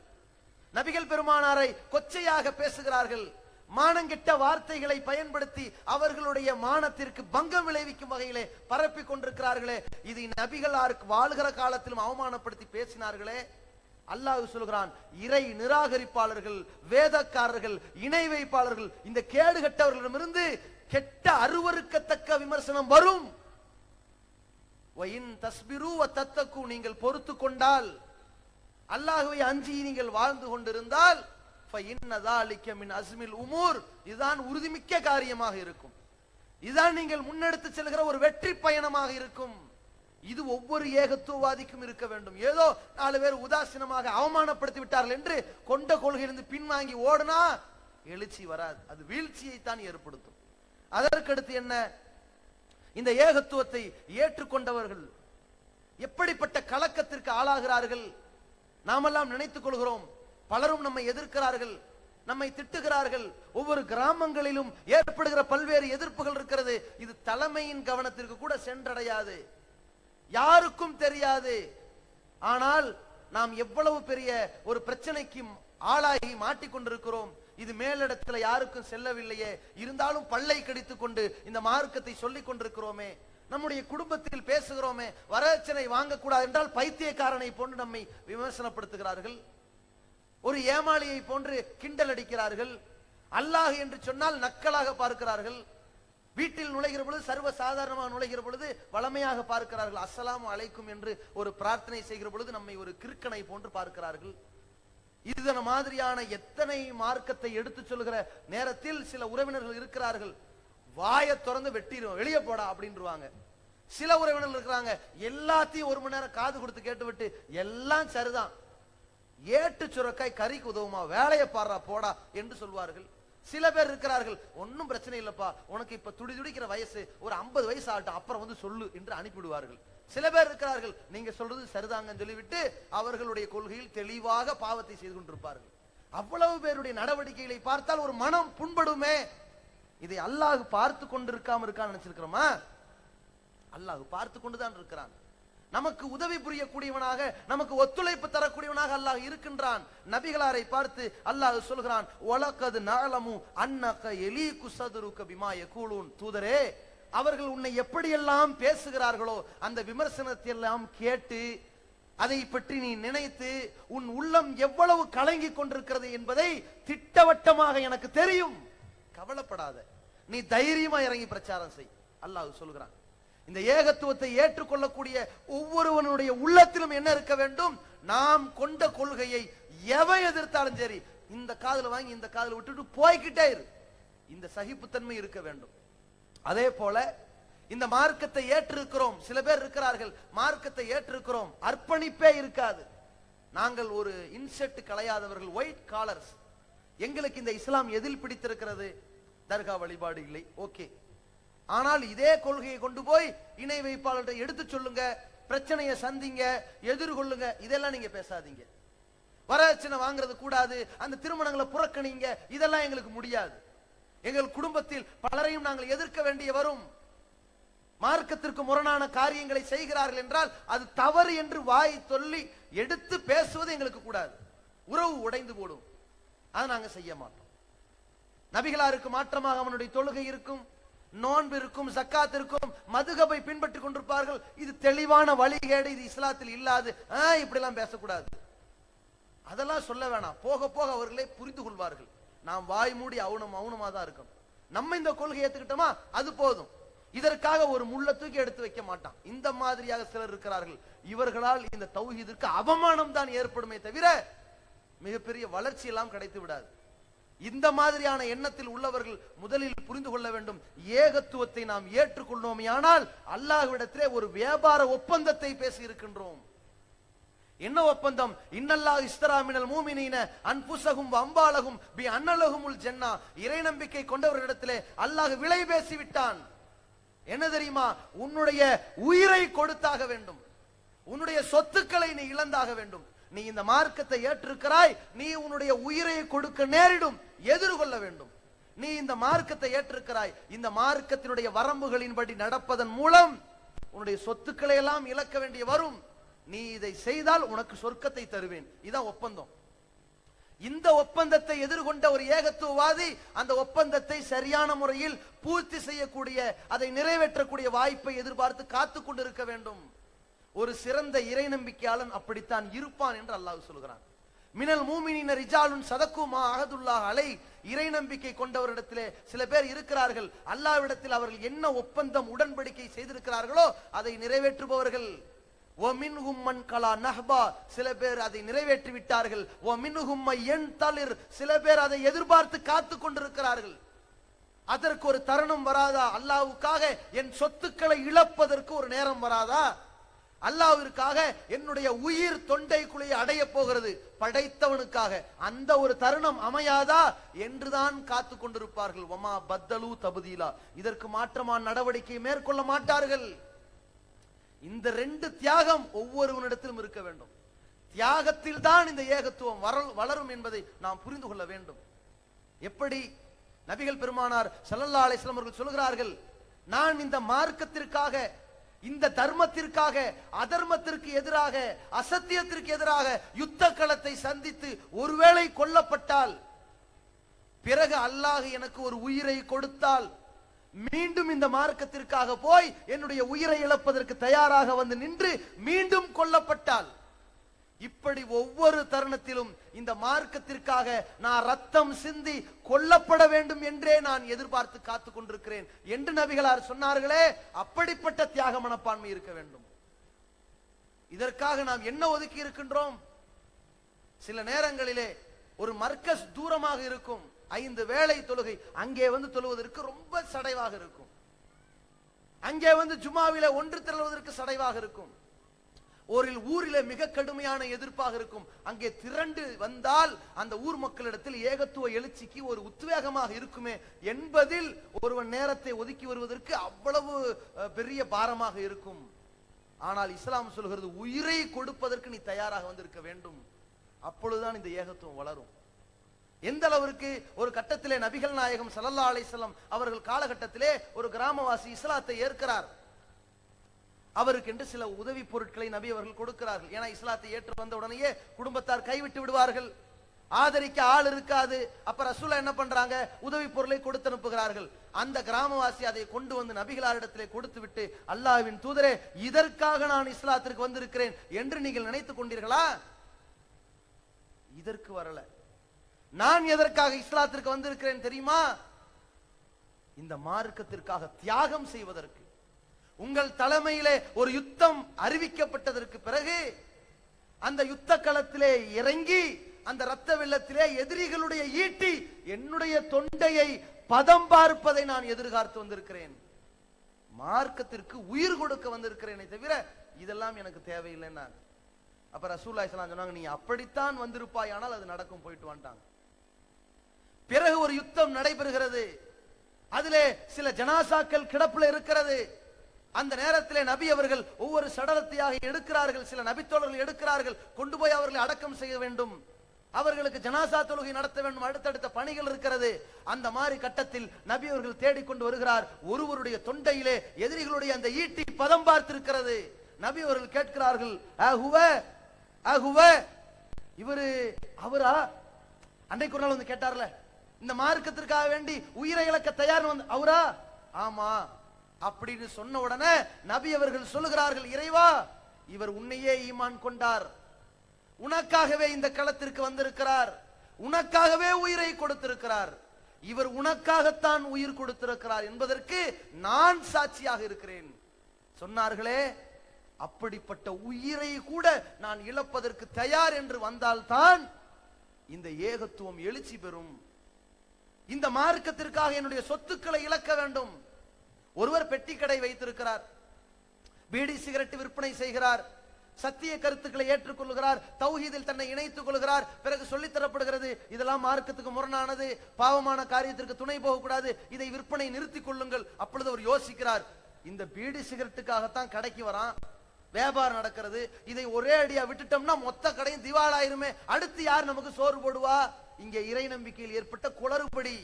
நபிகள் பெருமானாரை கொச்சையாக பேசுகிறார்கள். மானங்கெட்ட வார்த்தைகளை பயன்படுத்தி அவர்களுடைய மானத்திற்கு பங்கம் விளைவிக்கும் வகையிலே பரப்பி கொண்டிருக்கிறார்களே. இது நபிகளாருக்கு வாழ்கிற காலத்திலும் அவமானப்படுத்தி பேசினார்களே. அல்லாஹ் சொல்கிறான், இறை நிராகரிப்பாளர்கள், வேதக்காரர்கள், இணை வைப்பாளர்கள், இந்த கேடுகட்டவர்களிடமிருந்து கெட்ட அருவருக்கத்தக்க விமர்சனம் வரும். நீங்கள் பொறுத்து கொண்டால், அல்லாஹ்வை அஞ்சி நீங்கள் வாழ்ந்து கொண்டிருந்தால், இதுதான் உறுதிமிக்க காரியமாக இருக்கும். இதுதான் நீங்கள் முன்னெடுத்து செல்கிற ஒரு வெற்றி பயணமாக இருக்கும். இது ஒவ்வொரு ஏகத்துவவாதிக்கும் இருக்க வேண்டும். ஏதோ 4 பேர் உதாசீனமாக அவமானப்படுத்தி விட்டார்கள் என்று கொண்ட கொள்கையிலிருந்து பின்வாங்கி ஓடுனா எழுச்சி வராது, அது வீழ்ச்சியை தான் ஏற்படுத்தும். அதற்கடுத்து என்ன? இந்த ஏகத்துவத்தை ஏற்றுக்கொண்டவர்கள் எப்படிப்பட்ட கலக்கத்திற்கு ஆளாகிறார்கள்? நாமெல்லாம் நினைத்துக் கொள்கிறோம், பலரும் நம்மை எதிர்க்கிறார்கள், நம்மை திட்டுகிறார்கள். ஒவ்வொரு கிராமங்களிலும் ஏற்படுகிற பல்வேறு எதிர்ப்புகள் இருக்கிறது. இது தலைமையின் கவனத்திற்கு கூட சென்றடையாது, யாருக்கும் தெரியாது. ஆனால் நாம் எவ்வளவு பெரிய ஒரு பிரச்சனைக்கு ஆளாகி மாட்டிக்கொண்டிருக்கிறோம். இது மேலிடத்துல யாருக்கும் செல்லவில்லையே, இருந்தாலும் பல்லை கடித்துக் கொண்டு இந்த மார்க்கத்தை சொல்லிக் கொண்டிருக்கிறோமே. நம்முடைய குடும்பத்தில் பேசுகிறோமே, வரதட்சணை வாங்கக்கூடாது என்றால் பைத்தியக்காரனை போன்று நம்மை விமர்சனப்படுத்துகிறார்கள். ஒரு ஏமாளியை போன்று கிண்டல் அடிக்கிறார்கள். அல்லாஹ் என்று சொன்னால் நக்கலாக பார்க்கிறார்கள். வீட்டில் நுழைகிற பொழுது, சர்வ சாதாரணமாக நுழைகிற பொழுது வளமையாக பார்க்கிறார்கள். அஸ்ஸலாமு அலைக்கும் என்று ஒரு பிரார்த்தனை செய்கிற பொழுது நம்மை ஒரு கிறுக்கனை போன்று பார்க்கிறார்கள். இது மாதிரியான எத்தனை மார்க்கத்தை எடுத்து சொல்கிற நேரத்தில் சில உறவினர்கள் இருக்கிறார்கள், வாயை திறந்து வெட்டிடும், வெளியே போடா அப்படின்றாங்க. சில உறவினர்கள் இருக்கிறாங்க, எல்லாத்தையும் 1 மணி நேரம் காது கொடுத்து கேட்டுவிட்டு எல்லாம் சரிதான், ஏட்டு சுரக்காய் கறிக்கு உதவுமா, வேலையை பாடுறா போடா என்று சொல்வார்கள். சில பேர் இருக்கிறார்கள், ஒன்னும் பிரச்சனை இல்லப்பா, உனக்கு இப்ப துடிக்கிற வயசு, ஒரு 50 வயசு ஆகட்டும், அப்புறம் வந்து சொல்லு என்று அனுப்பிவிடுவார்கள். சில பேர் இருக்கிறார்கள், நீங்க சொல்றது சரிதாங்கன்னு சொல்லிவிட்டு அவர்களுடைய கொள்கையில் தெளிவாக பாவத்தை செய்து கொண்டிருப்பார்கள். அவ்வளவு பேருடைய நடவடிக்கைகளை பார்த்தால் ஒரு மனம் புண்படுமே. இதை அல்லாஹ் பார்த்து கொண்டிருக்காம இருக்கான்னு நினைச்சிருக்கிறோமா? அல்லாஹ் பார்த்து கொண்டுதான் இருக்கிறான். நமக்கு உதவி புரியக்கூடியவனாக, நமக்கு ஒத்துழைப்பு தரக்கூடியவனாக அல்லாஹ் இருக்கின்றான். நபிகளாரை பார்த்து அல்லாஹ் சொல்கிறான், வலகத் நஅலமு அன்னக யலீகு ஸத்ருக பிமா யகூலூன். தூதரே, அவர்கள் உன்னை எப்படியெல்லாம் பேசுகிறார்களோ அந்த விமர்சனத்தை எல்லாம் கேட்டு அதை பற்றி நீ நினைத்து உன் உள்ளம் எவ்வளவு கலங்கி கொண்டிருக்கிறது என்பதை திட்டவட்டமாக எனக்கு தெரியும். கவலைப்படாத, நீ தைரியமா இறங்கி பிரச்சாரம் செய். அல்லாஹ் சொல்கிறான். இந்த ஏகத்துவத்தை ஏற்றுக்கொள்ளக்கூடிய ஒவ்வொருவனுடைய உள்ளத்திலும் என்ன இருக்க வேண்டும்? நாம் கொண்ட கொள்கையை எவன் எதிர்த்தாலும் சரி, இந்த காதுல வாங்கி இந்த காதுல விட்டுட்டு போய்கிட்டே இரு. இந்த சகிப்புத்தன்மை இருக்க வேண்டும். அதே போல இந்த மார்க்கத்தை ஏற்றிருக்கிறோம். சில பேர் இருக்கிறார்கள், மார்க்கத்தை ஏற்றிருக்கிறோம், அர்ப்பணிப்பே இருக்காது. நாங்கள் ஒரு இன்செட் களையாதவர்கள், ஒயிட் காலர்ஸ். எங்களுக்கு இந்த இஸ்லாம் எதில் பிடித்திருக்கிறது? தர்கா வழிபாடு இல்லை, ஓகே. ஆனால் இதே கொள்கையை கொண்டு போய் இணை வைப்பாளர்கிட்ட எடுத்து சொல்லுங்க, பிரச்சனையை சந்திங்க, எதிர்கொள்ளுங்க. இதெல்லாம் நீங்க பேசாதீங்க. வரதட்சணை வாங்குறது கூடாது, அந்த திருமணங்களை புறக்கணிங்க, இதெல்லாம் எங்களுக்கு முடியாது. எங்கள் குடும்பத்தில் பலரையும் நாங்கள் எதிர்க்க வேண்டிய வரும். மார்க்கத்திற்கு முரணான காரியங்களை செய்கிறார்கள் என்றால் அது தவறு என்று வாய் சொல்லி எடுத்து பேசுவது எங்களுக்கு கூடாது. உறவு உடைந்து போடும். அதை நாங்க செய்ய மாட்டோம். நபிகளாருக்கு மாற்றமாக அவனுடைய தொழுகை இருக்கும், நோன்பு இருக்கும், ஜக்காத் இருக்கும், மதுகபை பின்பற்றிக் கொண்டிருப்பார்கள். இது தெளிவான வழிகேடு, இது இஸ்லாத்தில் இல்லாது, இப்படி எல்லாம் பேசக்கூடாது. அதெல்லாம் சொல்ல வேணாம். போக போக அவர்களே புரிந்து கொள்வார்கள். நாம் வாய் மூடி மௌனமா தான் இருக்கணும். நம்ம இந்த கொள்கை ஏத்துக்கிட்டோமா அது போதும். இதற்காக ஒரு முள்ள தூக்கி எடுத்து வைக்க மாட்டான். இந்த மாதிரியாக சிலர் இருக்கிறார்கள். இவர்களால் இந்த தௌஹீதிற்கு அவமானம் தான் ஏற்படுமே தவிர மிகப்பெரிய வளர்ச்சி எல்லாம் கிடைத்து விடாது. இந்த மாதிரியான எண்ணத்தில் உள்ளவர்கள் முதலில் புரிந்து கொள்ள வேண்டும், ஏகத்துவத்தை நாம் ஏற்றுக்கொள்ளோமையானால் அல்லாஹ்விடத்திலே ஒரு வியாபார ஒப்பந்தத்தை பேசி இருக்கின்றோம். என்ன ஒப்பந்தம்? இன்னல்லாஹ் இஸ்தரா மினல் மூமினீன அன்ஃபுஸஹும் வ அம்வாலஹும் பி அன்னலஹுமுல் ஜன்னah. இறை நம்பிக்கை கொண்டவர்களிடத்திலே அல்லாஹ் விலை பேசி விட்டான். என்ன தெரியுமா? உன்னுடைய உயிரை கொடுத்தாக வேண்டும், உன்னுடைய சொத்துக்களை நீ இழந்தாக வேண்டும். நீ இந்த மார்க்கத்தை ஏற்றிருக்கிறாய், நீ உன்னுடைய உயிரை கொடுக்க நேரிடும், எதிர்கொள்ள வேண்டும். நீ இந்த மார்க்கத்தை ஏற்றிருக்கிறாய், இந்த மார்க்கத்தினுடைய வரம்புகளின்படி நடப்பதன் மூலம் உன்னுடைய சொத்துக்களை எல்லாம் இழக்க வேண்டிய வரும். நீ இதை செய்தால் உனக்கு சொர்க்கத்தை தருவேன். இதான் ஒப்பந்தம். இந்த ஒப்பந்தத்தை எதிர்கொண்ட ஒரு ஏகத்துவவாதி அந்த ஒப்பந்தத்தை சரியான முறையில் பூர்த்தி செய்யக்கூடிய, அதை நிறைவேற்றக்கூடிய வாய்ப்பை எதிர்பார்த்து காத்து கொண்டிருக்க வேண்டும். ஒரு சிறந்த இறை நம்பிக்கையாளன் அப்படித்தான் இருப்பான் என்று அல்லாஹ் சொல்கிறான். மினல் மூமினீன ரிஜாலுன் ஸதகு மா அஹதுல்லாஹ் அலை. இறை நம்பிக்கை கொண்டவரிடத்திலே சில பேர் இருக்கிறார்கள், அல்லாஹ்விடத்தில் அவர்கள் என்ன ஒப்பந்தம் உடன்படிக்கை செய்திருக்கிறார்களோ அதை நிறைவேற்றுபவர்கள். வமின்ஹும் மன் கலா நஹ்பா. சில பேர் அதை நிறைவேற்றி விட்டார்கள். வமின்ஹும் யன்தலிர். சில பேர் அதை எதிர்பார்த்து காத்து கொண்டிருக்கிறார்கள். அதற்கு ஒரு தருணம் வராதா? அல்லாஹ்வுக்காக என் சொத்துக்களை இழப்பதற்கு ஒரு நேரம் வராதா? அல்லாஹ்விற்காக என்னுடைய உயிர் தொண்டை குழியை அடைய போகிறது, படைத்தவனுக்காக அந்த ஒரு தருணம் அமையாதா என்றுதான் காத்து கொண்டிருப்பார்கள். வமா பத்தலு தபுதீலா. இதற்கு மாற்றமான நடவடிக்கை மேற்கொள்ள மாட்டார்கள். இந்த ரெண்டு தியாகம் ஒவ்வொருவனிடத்திலும் இருக்க வேண்டும். தியாகத்தில் தான் இந்த ஏகத்துவம் வளரும் என்பதை நாம் புரிந்து கொள்ள வேண்டும். எப்படி? நபிகள் பெருமானார் ஸல்லல்லாஹு அலைஹி வஸல்லம் அவர்கள் சொல்கிறார்கள், நான் இந்த மார்க்கத்திற்காக, இந்த தர்மத்திற்காக, அதர்மத்திற்கு எதிராக, அசத்தியத்திற்கு எதிராக யுத்த களத்தை சந்தித்து ஒருவேளை கொல்லப்பட்டால், பிறகு அல்லாஹ் எனக்கு ஒரு உயிரை கொடுத்தால், மீண்டும் இந்த மார்க்கத்திற்காக போய் என்னுடைய உயிரை இழப்பதற்கு தயாராக வந்து நின்று மீண்டும் கொல்லப்பட்டால், இப்படி ஒவ்வொரு தருணத்திலும் இந்த மார்க்கத்திற்காக நான் ரத்தம் சிந்தி கொல்லப்பட வேண்டும் என்றே நான் எதிர்பார்த்து காத்துக் கொண்டிருக்கிறேன் என்று நபிகளார் சொன்னார்களே, அப்படிப்பட்ட தியாக மனப்பான்மை இருக்க வேண்டும். இதற்காக நாம் என்ன ஒதுக்கி இருக்கின்றோம்? சில நேரங்களிலே ஒரு மர்கஸ் தூரமாக இருக்கும், 5 வேளை தொழுகை, அங்கே வந்து தொழுவதற்கு ரொம்ப சடைவாக இருக்கும். அங்கே வந்து ஜுமாவில ஒன்று திரள்வதற்கு சடைவாக இருக்கும். ஒரு ஊரிலே மிக கடுமையான எதிர்ப்பாக இருக்கும். அங்கே திரண்டு வந்தால் அந்த ஊர் மக்களிடத்தில் ஏகத்துவ எழுச்சிக்கு ஒரு உத்வேகமாக இருக்குமே என்பதில் ஒருவன் நேரத்தை ஒதுக்கி வருவதற்கு அவ்வளவு பெரிய பாரமாக இருக்கும். ஆனால் இஸ்லாம் சொல்கிறது, உயிரை கொடுப்பதற்கு நீ தயாராக வந்திருக்க வேண்டும். அப்பொழுதுதான் இந்த ஏகத்துவம் வளரும். எந்த அளவிற்கு? ஒரு கட்டத்திலே நபிகள் நாயகம் ஸல்லல்லாஹு அலைஹி வஸல்லம் அவர்கள் காலகட்டத்திலே ஒரு கிராமவாசி இஸ்லாத்தை ஏற்கிறார். அவருக்கு என்று சில உதவி பொருட்களை நபி அவர்கள் கொடுக்கிறார்கள். ஏன்னா இஸ்லாத்தை ஏற்று வந்த உடனேயே குடும்பத்தார் கைவிட்டு விடுவார்கள், ஆதரிக்க ஆள் இருக்காது. அப்ப ரசூலா என்ன பண்றாங்க, உதவி பொருளை கொடுத்து அனுப்புகிறார்கள். அந்த கிராமவாசி அதை கொண்டு வந்து நபிகளாரிடத்திலே கொடுத்து விட்டு, அல்லாஹ்வின் தூதரே, இதற்காக நான் இஸ்லாத்திற்கு வந்திருக்கிறேன் என்று நீங்கள் நினைத்துக் கொண்டீர்களா? இதற்கு வரல. நான் எதற்காக இஸ்லாத்திற்கு வந்திருக்கிறேன் தெரியுமா? இந்த மார்க்கத்திற்காக தியாகம் செய்வதற்கு. உங்கள் தலைமையிலே ஒரு யுத்தம் அறிவிக்கப்பட்டதற்கு பிறகு அந்த யுத்த களத்திலே இறங்கி அந்த இரத்த வெள்ளத்திலே எதிரிகளுடைய ஈட்டி என்னுடைய தொண்டையை பதம் பார்ப்பதை நான் எதிர்பார்த்து வந்திருக்கிறேன். மார்க்கத்திற்கு உயிர் கொடுக்க வந்திருக்கிறேனே தவிர இதெல்லாம் எனக்கு தேவையில்லைன்னா. அப்ப ரசூலுல்லாஹி ஸல்லல்லாஹு அலைஹி வஸல்லம் சொன்னாங்க, நீ அப்படித்தான் வந்திருப்பாய், ஆனால் அது நடக்கும், போயிட்டு வந்துட்டாங்க. பிறகு ஒரு யுத்தம் நடைபெறுகிறது. அதிலே சில ஜனாசாக்கள் கிடப்புல இருக்கிறது. அந்த நேரத்திலே நபி அவர்கள் ஒவ்வொரு சடலத்தையாக எடுக்கிறார்கள், சில நபித்தோழர்கள் எடுக்கிறார்கள், கொண்டு போய் அவர்களை அடக்கம் செய்ய வேண்டும், அவர்களுக்கு ஜனாசா தொழுகை நடத்த வேண்டும், அடுத்தடுத்த பணிகள் இருக்கிறது. அந்த மாதிரி கட்டத்தில் நபி அவர்கள் தேடிக்கொண்டு வருகிறார். ஒருவருடைய தொண்டையிலே எதிரிகளுடைய அந்த ஈட்டி பதம் பார்த்திருக்கிறது. நபி அவர்கள் கேட்கிறார்கள், இவரு அவரா? அன்றைக்கு ஒரு நாள் வந்து கேட்டார்ல, இந்த மார்க்கத்திற்காக வேண்டி உயிரை இழக்க தயார் வந்து அவரா? ஆமா அப்படின்னு சொன்ன உடனே நபி அவர்கள் சொல்லுகிறார்கள், இறைவா, இவர் உன்னையே ஈமான் கொண்டார், உனக்காகவே இந்த களத்திற்கு வந்திருக்கிறார், உனக்காகவே உயிரை கொடுத்திருக்கிறார், இவர் உனக்காகத்தான் உயிர் கொடுத்திருக்கிறார் என்பதற்கு நான் சாட்சியாக இருக்கிறேன் சொன்னார்களே. அப்படிப்பட்ட உயிரை கூட நான் இழப்பதற்கு தயார் என்று வந்தால்தான் இந்த ஏகத்துவம் எழுச்சி பெறும். இந்த மார்க்கத்திற்காக என்னுடைய சொத்துக்களை இழக்க வேண்டும். ஒருவர் பெட்டி கடை வைத்திருக்கிறார், பீடி சிகரெட் விற்பனை செய்கிறார், சத்திய கருத்துக்களை ஏற்றுக்கொள்கிறார், தௌஹீதில் தன்னை இணைத்துக் கொள்கிறார். பிறகு சொல்லித் தரப்படுகிறது, இதெல்லாம் மார்க்கத்துக்கு முரணானது, பாவமான காரியத்திற்கு துணை போகக்கூடாது, இதை விற்பனை நிறுத்திக் கொள்ளுங்கள். அப்பொழுது அவர் யோசிக்கிறார், இந்த பீடி சிகரெட்டுக்காகத்தான் கடைக்கு வரான், வியாபாரம் நடக்கிறது, இதை ஒரே அடியா விட்டுட்டோம்னா மொத்த கடையும் திவாலாயிருமே, அடுத்து யார் நமக்கு சோறு போடுவா? இங்கே இறை நம்பிக்கையில் ஏற்பட்ட குளறுபடி,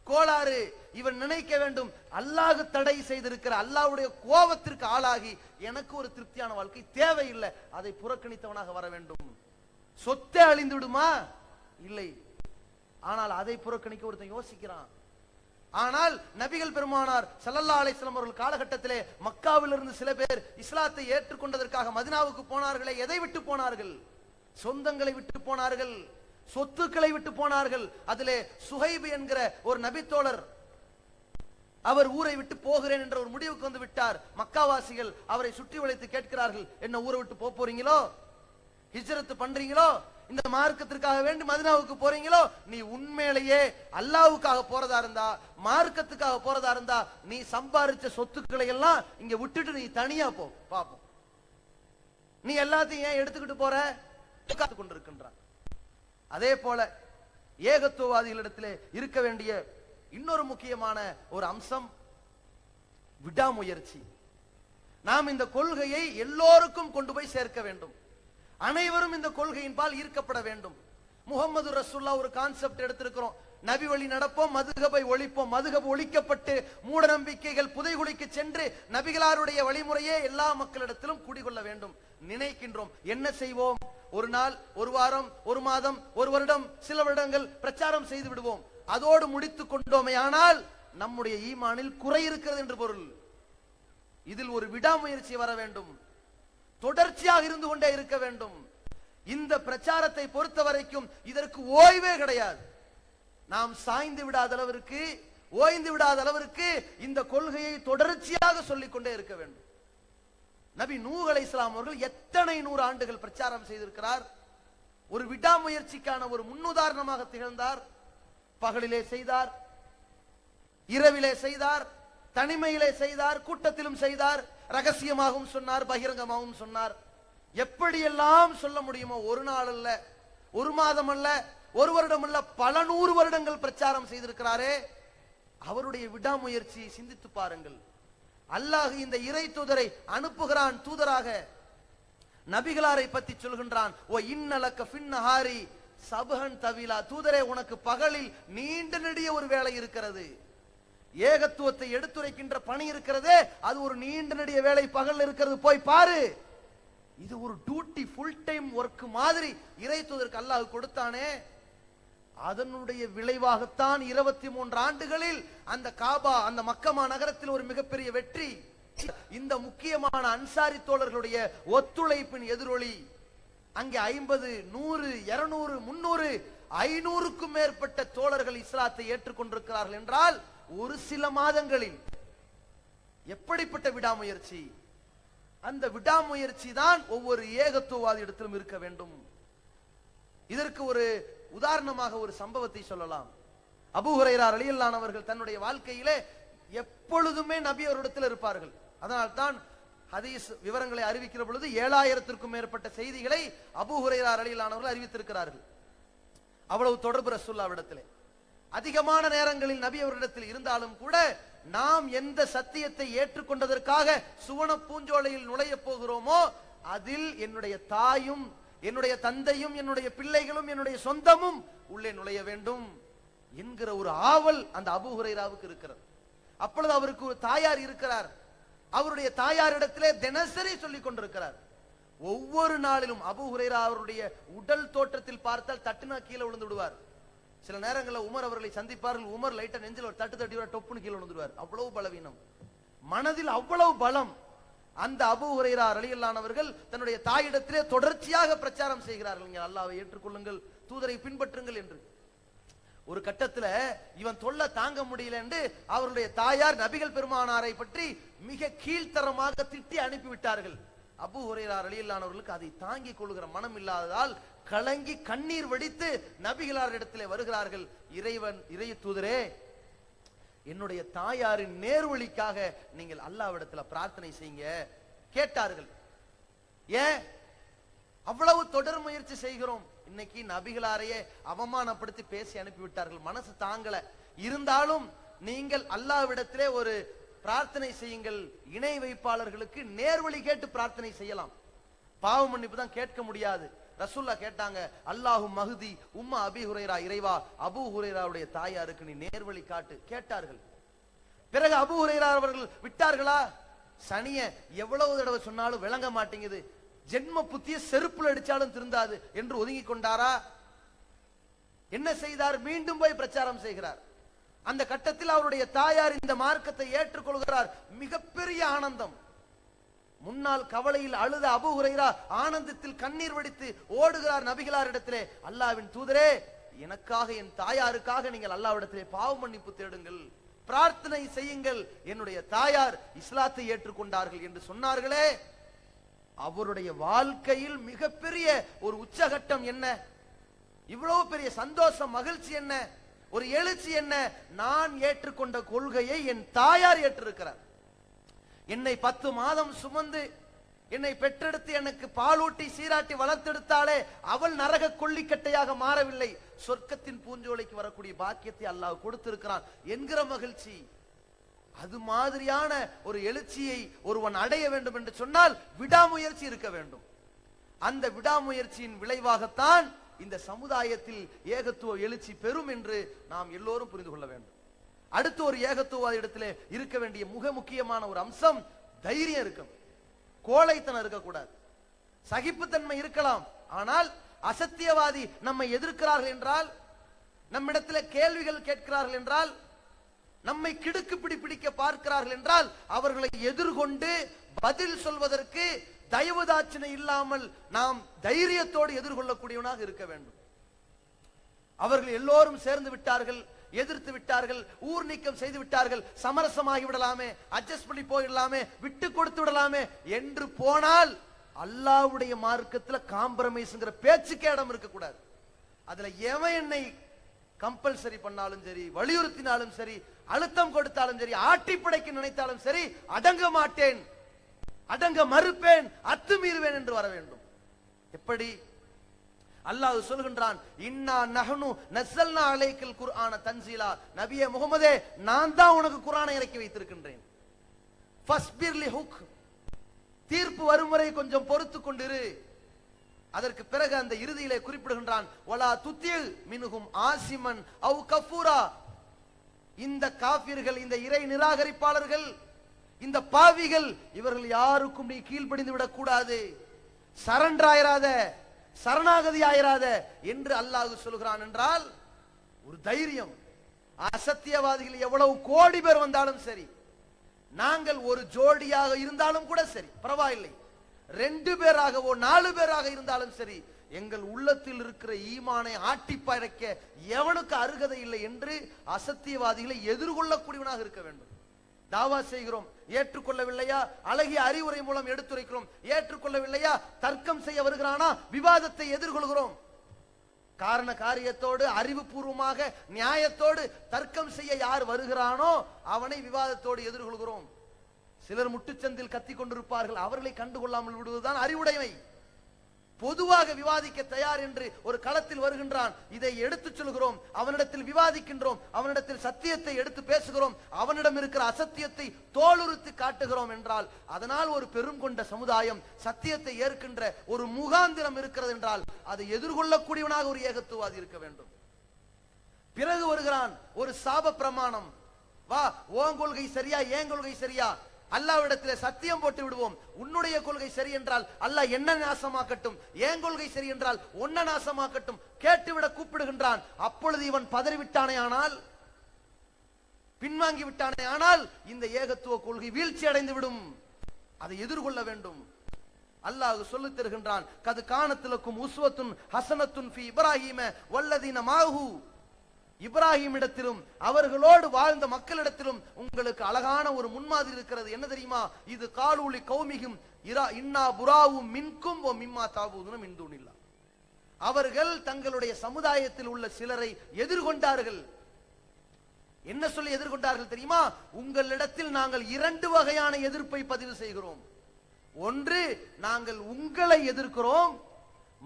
கோளாறு. இவன் நினைக்க வேண்டும், அல்லாஹ் தடை செய்திருக்கிற அல்லாஹ்வுடைய கோபத்திற்கு ஆளாகி எனக்கு ஒரு திருப்தியான வாழ்க்கை தேவையில்லை, அதை புறக்கணித்தவனாக வர வேண்டும். சொத்தே அழிந்து விடுமா? இல்லை. ஆனால் அதை புறக்கணிக்க ஒருத்தன் யோசிக்கிறான். ஆனால் நபிகள் பெருமானார் ஸல்லல்லாஹு அலைஹி வஸல்லம் அவர்கள் காலகட்டத்திலே மக்காவிலிருந்து சில பேர் இஸ்லாத்தை ஏற்றுக்கொண்டதற்காக மதீனாவுக்கு போனார்களே, எதை விட்டு போனார்கள்? சொந்தங்களை விட்டு போனார்கள், சொத்துக்களை விட்டு போனார்கள். அதிலே சுஹைப் என்கிற ஒரு நபித்தோழர், அவர் ஊரை விட்டு போகிறேன் என்ற ஒரு முடிவுக்கு வந்து விட்டார். மக்காவாசிகள் அவரை சுற்றி வளைத்து கேட்கிறார்கள், என்ன ஊரை விட்டு போறீங்களோ, ஹிஜ்ரத் பண்றீங்களோ, இந்த மார்க்கத்திற்காக வேண்டி மதீனாவுக்கு போறீங்களோ, நீ உண்மையிலேயே அல்லாஹ்வுக்காக போறதா இருந்தா, மார்க்கத்துக்காக போறதா இருந்தா, நீ சம்பாரிச்ச சொத்துக்களை எல்லாம் இங்க விட்டுட்டு நீ தனியா போ, பாப்போம். நீ எல்லாத்தையும் ஏன் எடுத்துக்கிட்டு போற? காத்து கொண்டிருக்கின்றான். அதே போல ஏகத்துவவாதிகளிடத்திலே இருக்க வேண்டிய இன்னொரு முக்கியமான ஒரு அம்சம் விடாமுயற்சி. நாம் இந்த கொள்கையை எல்லோருக்கும் கொண்டு போய் சேர்க்க வேண்டும், அனைவரும் இந்த கொள்கையின் பால் ஈர்க்கப்பட வேண்டும். முஹம்மது ரசூலுல்லாஹ் ஒரு கான்செப்ட் எடுத்திருக்கிறோம், நபி வழி நடப்போம், மதுகபை ஒழிப்போம். மதுகப் ஒழிக்கப்பட்டு மூட நம்பிக்கைகள் புதைகுழிக்கு சென்று நபிகளாருடைய வழிமுறையே எல்லா மக்களிடத்திலும் குடிகொள்ள வேண்டும் நினைக்கின்றோம். என்ன செய்வோம்? ஒரு நாள், ஒரு வாரம், ஒரு மாதம், ஒரு வருடம், சில வருடங்கள் பிரச்சாரம் செய்து விடுவோம். அதோடு முடித்துக் கொண்டோமே ஆனால் நம்முடைய ஈமானில் குறை இருக்கிறது என்று பொருள். இதில் ஒரு விடாமுயற்சி வர வேண்டும், தொடர்ச்சியாக இருந்து கொண்டே இருக்க வேண்டும். இந்த பிரச்சாரத்தை பொறுத்த வரைக்கும் இதற்கு ஓய்வே கிடையாது. நாம் சாய்ந்து விடாத அளவிற்கு, ஓய்ந்து விடாத அளவிற்கு இந்த கொள்கையை தொடர்ச்சியாக சொல்லிக் கொண்டே இருக்க வேண்டும். நபி நூஹ் அலைஹிஸ்ஸலாம் அவர்கள் எத்தனை 100 ஆண்டுகள் பிரச்சாரம் செய்திருக்கிறார். ஒரு விடாமுயற்சிக்கான ஒரு முன்னுதாரணமாக திகழ்ந்தார். பகலிலே செய்தார், இரவிலே செய்தார், தனிமையிலே செய்தார், கூட்டத்திலும் செய்தார், ரகசியமாகவும் சொன்னார், பகிரங்கமாகவும் சொன்னார். எப்படியெல்லாம் சொல்ல முடியுமோ, ஒரு நாள் அல்ல, ஒரு மாதம் அல்ல, ஒரு வருடம் அல்ல, பல 100 வருடங்கள் பிரச்சாரம் செய்திருக்கிறாரே. அவருடைய விடாமுயற்சி சிந்தித்து பாருங்கள். அல்லாஹ் இந்த இறை தூதரை அனுப்புகிறான், தூதராக நபிகளாரை பற்றி சொல்கின்றான். ஓ இன்னலக ஃபின்னஹாரி சபஹன் தவிலா, தூதரே உனக்கு பகலில் நீண்ட நெடிய ஒரு வேலை இருக்கிறது. ஏகத்துவத்தை எடுத்துரைக்கின்ற பணி இருக்கிறதே, அது ஒரு நீண்ட நெடிய வேலை பகல் இருக்கிறது, போய் பாரு. இது ஒரு டியூட்டி, ஃபுல் டைம் ஒர்க் மாதிரி இறை தூதருக்கு அல்லாஹ் கொடுத்தானே, அதனுடைய விளைவாகத்தான் 23 ஆண்டுகளில் அந்த காபா, அந்த மக்கமா நகரத்தில் ஒரு மிகப்பெரிய வெற்றி. இந்த முக்கியமான அன்சாரி தோழர்களுடைய ஒத்துழைப்பின் எதிரொலி. அங்கே 50, 100, 200, 300, 500க்கும் மேற்பட்ட தோழர்கள் இஸ்லாத்தை ஏற்றுக்கொண்டிருக்கிறார்கள் என்றால் ஒரு சில மாதங்களில் எப்படிப்பட்ட விடாமுயற்சி! அந்த விடாமுயற்சி தான் ஒவ்வொரு ஏகத்துவவாதி இடத்திலும் இருக்க வேண்டும். இதற்கு ஒரு உதாரணமாக ஒரு சம்பவத்தை சொல்லலாம். அபூ ஹுரைரா ரலியல்லாஹு அவர்கள் தன்னுடைய வாழ்க்கையிலே எப்பொழுதுமே நபி அவரிடத்தில் இருப்பார்கள். அதனால் தான் ஹதீஸ் விவரங்களை அறிவிக்கிற பொழுது 7000த்திற்கும் மேற்பட்ட செய்திகளை அபூ ஹுரைரா ரலியல்லாஹு அவர்கள் அறிவித்திருக்கிறார்கள். அவ்வளவு தொடர்பு ரசூலுல்லாஹ்விடத்திலே. அதிகமான நேரங்களில் நபி அவரிடத்தில் இருந்தாலும் கூட நாம் எந்த சத்தியத்தை ஏற்றுக்கொண்டதற்காக சுவன பூஞ்சோலையில் நுழைய போகிறோமோ அதில் என்னுடைய தாயும், என்னுடைய தந்தையும், என்னுடைய பிள்ளைகளும், என்னுடைய சொந்தமும் உள்ளே நுழைய வேண்டும் என்கிற ஒரு ஆவல் அந்த அபூ ஹுரைராவுக்கு இருக்கிறது. அப்பொழுது அவருக்கு ஒரு தாயார் இருக்கிறார். அவருடைய தாயாரிடத்திலே தினசரி சொல்லிக் கொண்டிருக்கிறார். ஒவ்வொரு நாளிலும் அபூ ஹுரைரா அவருடைய உடல் தோற்றத்தில் பார்த்தால் தட்டுனா கீழே விழுந்து விடுவார். சில நேரங்களில் உமர் அவர்களை சந்திப்பார்கள். உமர் லைட்டா நெஞ்சில் ஒரு தட்டு தட்டி டொப்புன்னு கீழே விழுந்துடுவார். அவ்வளவு பலவீனம், மனதில் அவ்வளவு பலம். அந்த அபூ ஹுரைரா ரலியல்லாஹு அவர்கள் தன்னுடைய தாயிடத்திலே தொடர்ச்சியாக பிரச்சாரம் செய்கிறார்கள், நீங்கள் அல்லாஹ்வை ஏற்றுக்கொள்ளுங்கள், தூதரை பின்பற்றுங்கள் என்று. ஒரு கட்டத்துல இவன் தொல்லை தாங்க முடியல என்று அவருடைய தாயார் நபிகள் பெருமானாரை பற்றி மிக கீழ்த்தரமாக திட்டி அனுப்பிவிட்டார்கள். அபூ ஹுரைரா ரலியல்லாஹு அவர்களுக்கு அதை தாங்கிக் கொள்ளுகிற மனம் இல்லாததால் கலங்கி கண்ணீர் வடித்து நபிகளார் இடத்திலே வருகிறார்கள். இறை தூதரே, என்னுடைய தாயாரின் நேர்வழிக்காக நீங்கள் அல்லாஹ்விடத்தில் பிரார்த்தனை செய்யுங்க கேட்டார்கள். ஏன் அவ்வளவு தொடர் முயற்சி செய்கிறோம்? இன்னைக்கு நபிகளாரையே அவமானப்படுத்தி பேசி அனுப்பிவிட்டார்கள், மனசு தாங்கல. இருந்தாலும் நீங்கள் அல்லாஹ்விடத்திலே ஒரு பிரார்த்தனை செய்யுங்கள். இணை வைப்பாளர்களுக்கு நேர்வழி கேட்டு பிரார்த்தனை செய்யலாம், பாவ மன்னிப்பு தான் கேட்க முடியாது. ரசூல்லா கேட்டாங்க, அல்லாஹு மஹ்தி உம்மா அபீ ஹுரைரா, இறைவா அபூ ஹுரைராவுடைய தாயாருக்கு நீ நேர்வழி காட்டு கேட்டார்கள். பிறகு அபூ ஹுரைரா அவர்கள் விட்டார்களா? சனிய எவ்வளவு தடவை சொன்னாலும் விளங்க மாட்டேங்குது, ஜென்ம புத்திய செருப்புல அடிச்சாலும் திருந்தாது என்று ஒதுங்கி கொண்டாரா? என்ன செய்தார்? மீண்டும் போய் பிரச்சாரம் செய்கிறார். அந்த கட்டத்தில் அவருடைய தாயார் இந்த மார்க்கத்தை ஏற்றுக்கொள்கிறார். மிகப்பெரிய ஆனந்தம். முன்னால் கவலையில் அழுத அபூ ஹுரைரா ஆனந்தத்தில் கண்ணீர் வடித்து ஓடுகிறார் நபிகளார் இடத்திலே. அல்லாஹ்வின் தூதரே, எனக்காக, என் தாயாருக்காக நீங்கள் அல்லாஹ்விடத்திலே பாவ மன்னிப்பு தேடுங்கள், பிரார்த்தனை செய்யுங்கள். என்னுடைய தாயார் இஸ்லாத்தை ஏற்றுக்கொண்டார்கள் என்று சொன்னார்களே, அவருடைய வாழ்க்கையில் மிகப்பெரிய ஒரு உச்சகட்டம் என்ன, இவ்வளவு பெரிய சந்தோஷம், மகிழ்ச்சி என்ன, ஒரு எழுச்சி என்ன? நான் ஏற்றுக்கொண்ட கொள்கையை என் தாயார் ஏற்றிருக்கிறார். என்னை 10 மாதம் சுமந்து என்னை பெற்றெடுத்து எனக்கு பாலூட்டி சீராட்டி வளர்த்தெடுத்தாலே அவள் நரக கொள்ளிக்கட்டையாக மாறவில்லை, சொர்க்கத்தின் பூஞ்சோலைக்கு வரக்கூடிய பாக்கியத்தை அல்லாஹ் கொடுத்திருக்கிறான் என்கிற மகிழ்ச்சி. அது மாதிரியான ஒரு எழுச்சியை ஒருவன் அடைய வேண்டும் என்று சொன்னால் விடாமுயற்சி இருக்க வேண்டும். அந்த விடாமுயற்சியின் விளைவாகத்தான் இந்த சமுதாயத்தில் ஏகத்துவ எழுச்சி பெறும் என்று நாம் எல்லோரும் புரிந்து கொள்ள வேண்டும். அடுத்து ஒரு ஏகத்துவ இடத்திலே இருக்க வேண்டிய மிக முக்கியமான ஒரு அம்சம் தைரியம் இருக்கும். கோழைத்தனம் இருக்கக்கூடாது. சகிப்புத்தன்மை இருக்கலாம், ஆனால் அசத்தியவாதி நம்மை எதிர்க்கிறார்கள் என்றால், நம்மிடத்தில் கேள்விகள் கேட்கிறார்கள் என்றால், நம்மை கிடுக்கு பிடிக்க பார்க்கிறார்கள் என்றால், அவர்களை எதிர்கொண்டு பதில் சொல்வதற்கு தயவுதாட்சணை இல்லாமல் நாம் தைரியத்தோடு எதிர்கொள்ளக்கூடியவனாக இருக்க வேண்டும். அவர்கள் எல்லோரும் சேர்ந்து விட்டார்கள், எதிர்த்து விட்டார்கள், ஊர் நீக்கம் செய்து விட்டார்கள், சமரசமாகி விடலாமே, அட்ஜஸ்ட் பண்ணி போயிடலாமே, விட்டு கொடுத்து விடலாமே என்று போனால் அல்லாஹ்வுடைய மார்க்கத்தில் காம்ப்ரமைஸ்ங்கிற பேச்சுக்கே இடம் இருக்கக்கூடாது. அதுல எவன் என்னை கம்பல்சரி பண்ணாலும் சரி, வலியுறுத்தினாலும் சரி, அழுத்தம் கொடுத்தாலும் சரி, ஆட்டி படைக்க நினைத்தாலும் சரி, அடங்க மாட்டேன், அடங்க மறுப்பேன், அத்துமீறுவேன் என்று வர வேண்டும். எப்படி? அல்லாஹ் சொல்கின்றான், இன்னா நஹ்னு நஸல்னா அலைக்கல் குர்ஆன தன்சீலா, நபியே முஹம்மதே, நான் தான் உனக்கு குர்ஆனை இறக்கி வைத்திருக்கின்றேன். ஃபஸ்பிர் லிஹுக், தீர்ப்பு வரும் வரை கொஞ்சம் பொறுத்து கொண்டிரு. அதற்கு பிறகு அந்த இறுதியிலே குறிப்பிடுகின்றான், வலா துத்தில் மின்ஹும் ஆசிமன் அவ் கஃபூரா, இந்த காபிர்கள், இந்த இறை நிராகரிப்பாளர்கள், இந்த பாவிகள், இவர்கள் யாருக்கும் நீ கீழ்ப்படிந்து விடக் கூடாது, சரண்டர் ஆயிராத, சரணாகதி ஆயிராத என்று அல்லாஹ் சொல்கிறான் என்றால் ஒரு தைரியம். அசத்தியவாதிகள் எவ்வளவு கோடி பேர் வந்தாலும் சரி, நாங்கள் ஒரு ஜோடியாக இருந்தாலும் கூட சரி பரவாயில்லை, 2 பேராகவோ 4 பேராக இருந்தாலும் சரி, எங்கள் உள்ளத்தில் இருக்கிற ஈமானை ஆட்டி படைக்க எவனுக்கு அருகதை இல்லை என்று அசத்தியவாதிகளை எதிர்கொள்ளக்கூடியவனாக இருக்க வேண்டும். தாவா செய்கிறோம், ஏற்றுக்கொள்ளவில்லையா? அழகிய அறிவுரை மூலம் எடுத்துரைக்கிறோம், ஏற்றுக்கொள்ளவில்லையா? தர்க்கம் செய்ய வருகிறானா? விவாதத்தை எதிர்கொள்கிறோம். காரண காரியத்தோடு, அறிவுபூர்வமாக, நியாயத்தோடு தர்க்கம் செய்ய யார் வருகிறானோ அவனை விவாதத்தோடு எதிர்கொள்கிறோம். சிலர் முட்டுச்சந்தில் கத்திக் கொண்டிருப்பார்கள், அவர்களை கண்டுகொள்ளாமல் விடுவதுதான் அறிவுடைமை. பொதுவாக விவாதிக்க தயார் என்று ஒரு களத்தில் வருகின்றான், இதை எடுத்துச் சொல்கிறோம், அவனிடத்தில் விவாதிக்கின்றோம், அவனிடத்தில் சத்தியத்தை எடுத்து பேசுகிறோம், அவனிடம் இருக்கிற அசத்தியத்தை தோலுறுத்தி காட்டுகிறோம் என்றால், அதனால் ஒரு பெரும் கொண்ட சமுதாயம் சத்தியத்தை ஏற்கின்ற ஒரு முகாந்திரம் இருக்கிறது என்றால், அதை எதிர்கொள்ளக்கூடியவனாக ஒரு ஏகத்துவாதி இருக்க வேண்டும். பிறகு வருகிறான் ஒரு சாப பிரமாணம், வா ஓன் கொள்கை சரியா ஏன் கொள்கை சரியா, அல்லாஹ்விடத்திலே சத்தியம் போட்டு விடுவோம், உன்னுடைய கொள்கை சரி என்றால் அல்லாஹ் என்ன நாசமாக்கட்டும், ஏன் கொள்கை சரி என்றால் ஒன்ன நாசமாக்கட்டும், கேட்டுவிட கூப்பிடுகின்றான். அப்பொழுது இவன் பதறிவிட்டானே ஆனால், பின்வாங்கி விட்டானே ஆனால், இந்த ஏகத்துவ கொள்கை வீழ்ச்சி அடைந்து விடும். அதை எதிர்கொள்ள வேண்டும். அல்லாஹ் சொல்லித் தருகின்றான், கது கானத்திலக்கும் உஸ்வத்துன் ஹசனத்துன் ஃபி இப்ராஹீம வல்லதீன மாஹு, இப்ராஹிம் இடத்திலும் அவர்களோடு வாழ்ந்த மக்களிடத்திலும் உங்களுக்கு அழகான ஒரு முன்மாதிரி இருக்கிறது. என்ன தெரியுமா? இது காலூலி கௌமிகும் இன்னா புராவும் மின்கும் ஓ மிம்மா தாபூதுன மின் தூனில்லா. அவர்கள் தங்களுடைய சமுதாயத்தில் உள்ள சிலரை எதிர்கொண்டார்கள். என்ன சொல்லி எதிர்கொண்டார்கள் தெரியுமா? உங்களிடத்தில் நாங்கள் 2 வகையான எதிர்ப்பை பதிவு செய்கிறோம். ஒன்று, நாங்கள் உங்களை எதிர்க்கிறோம்,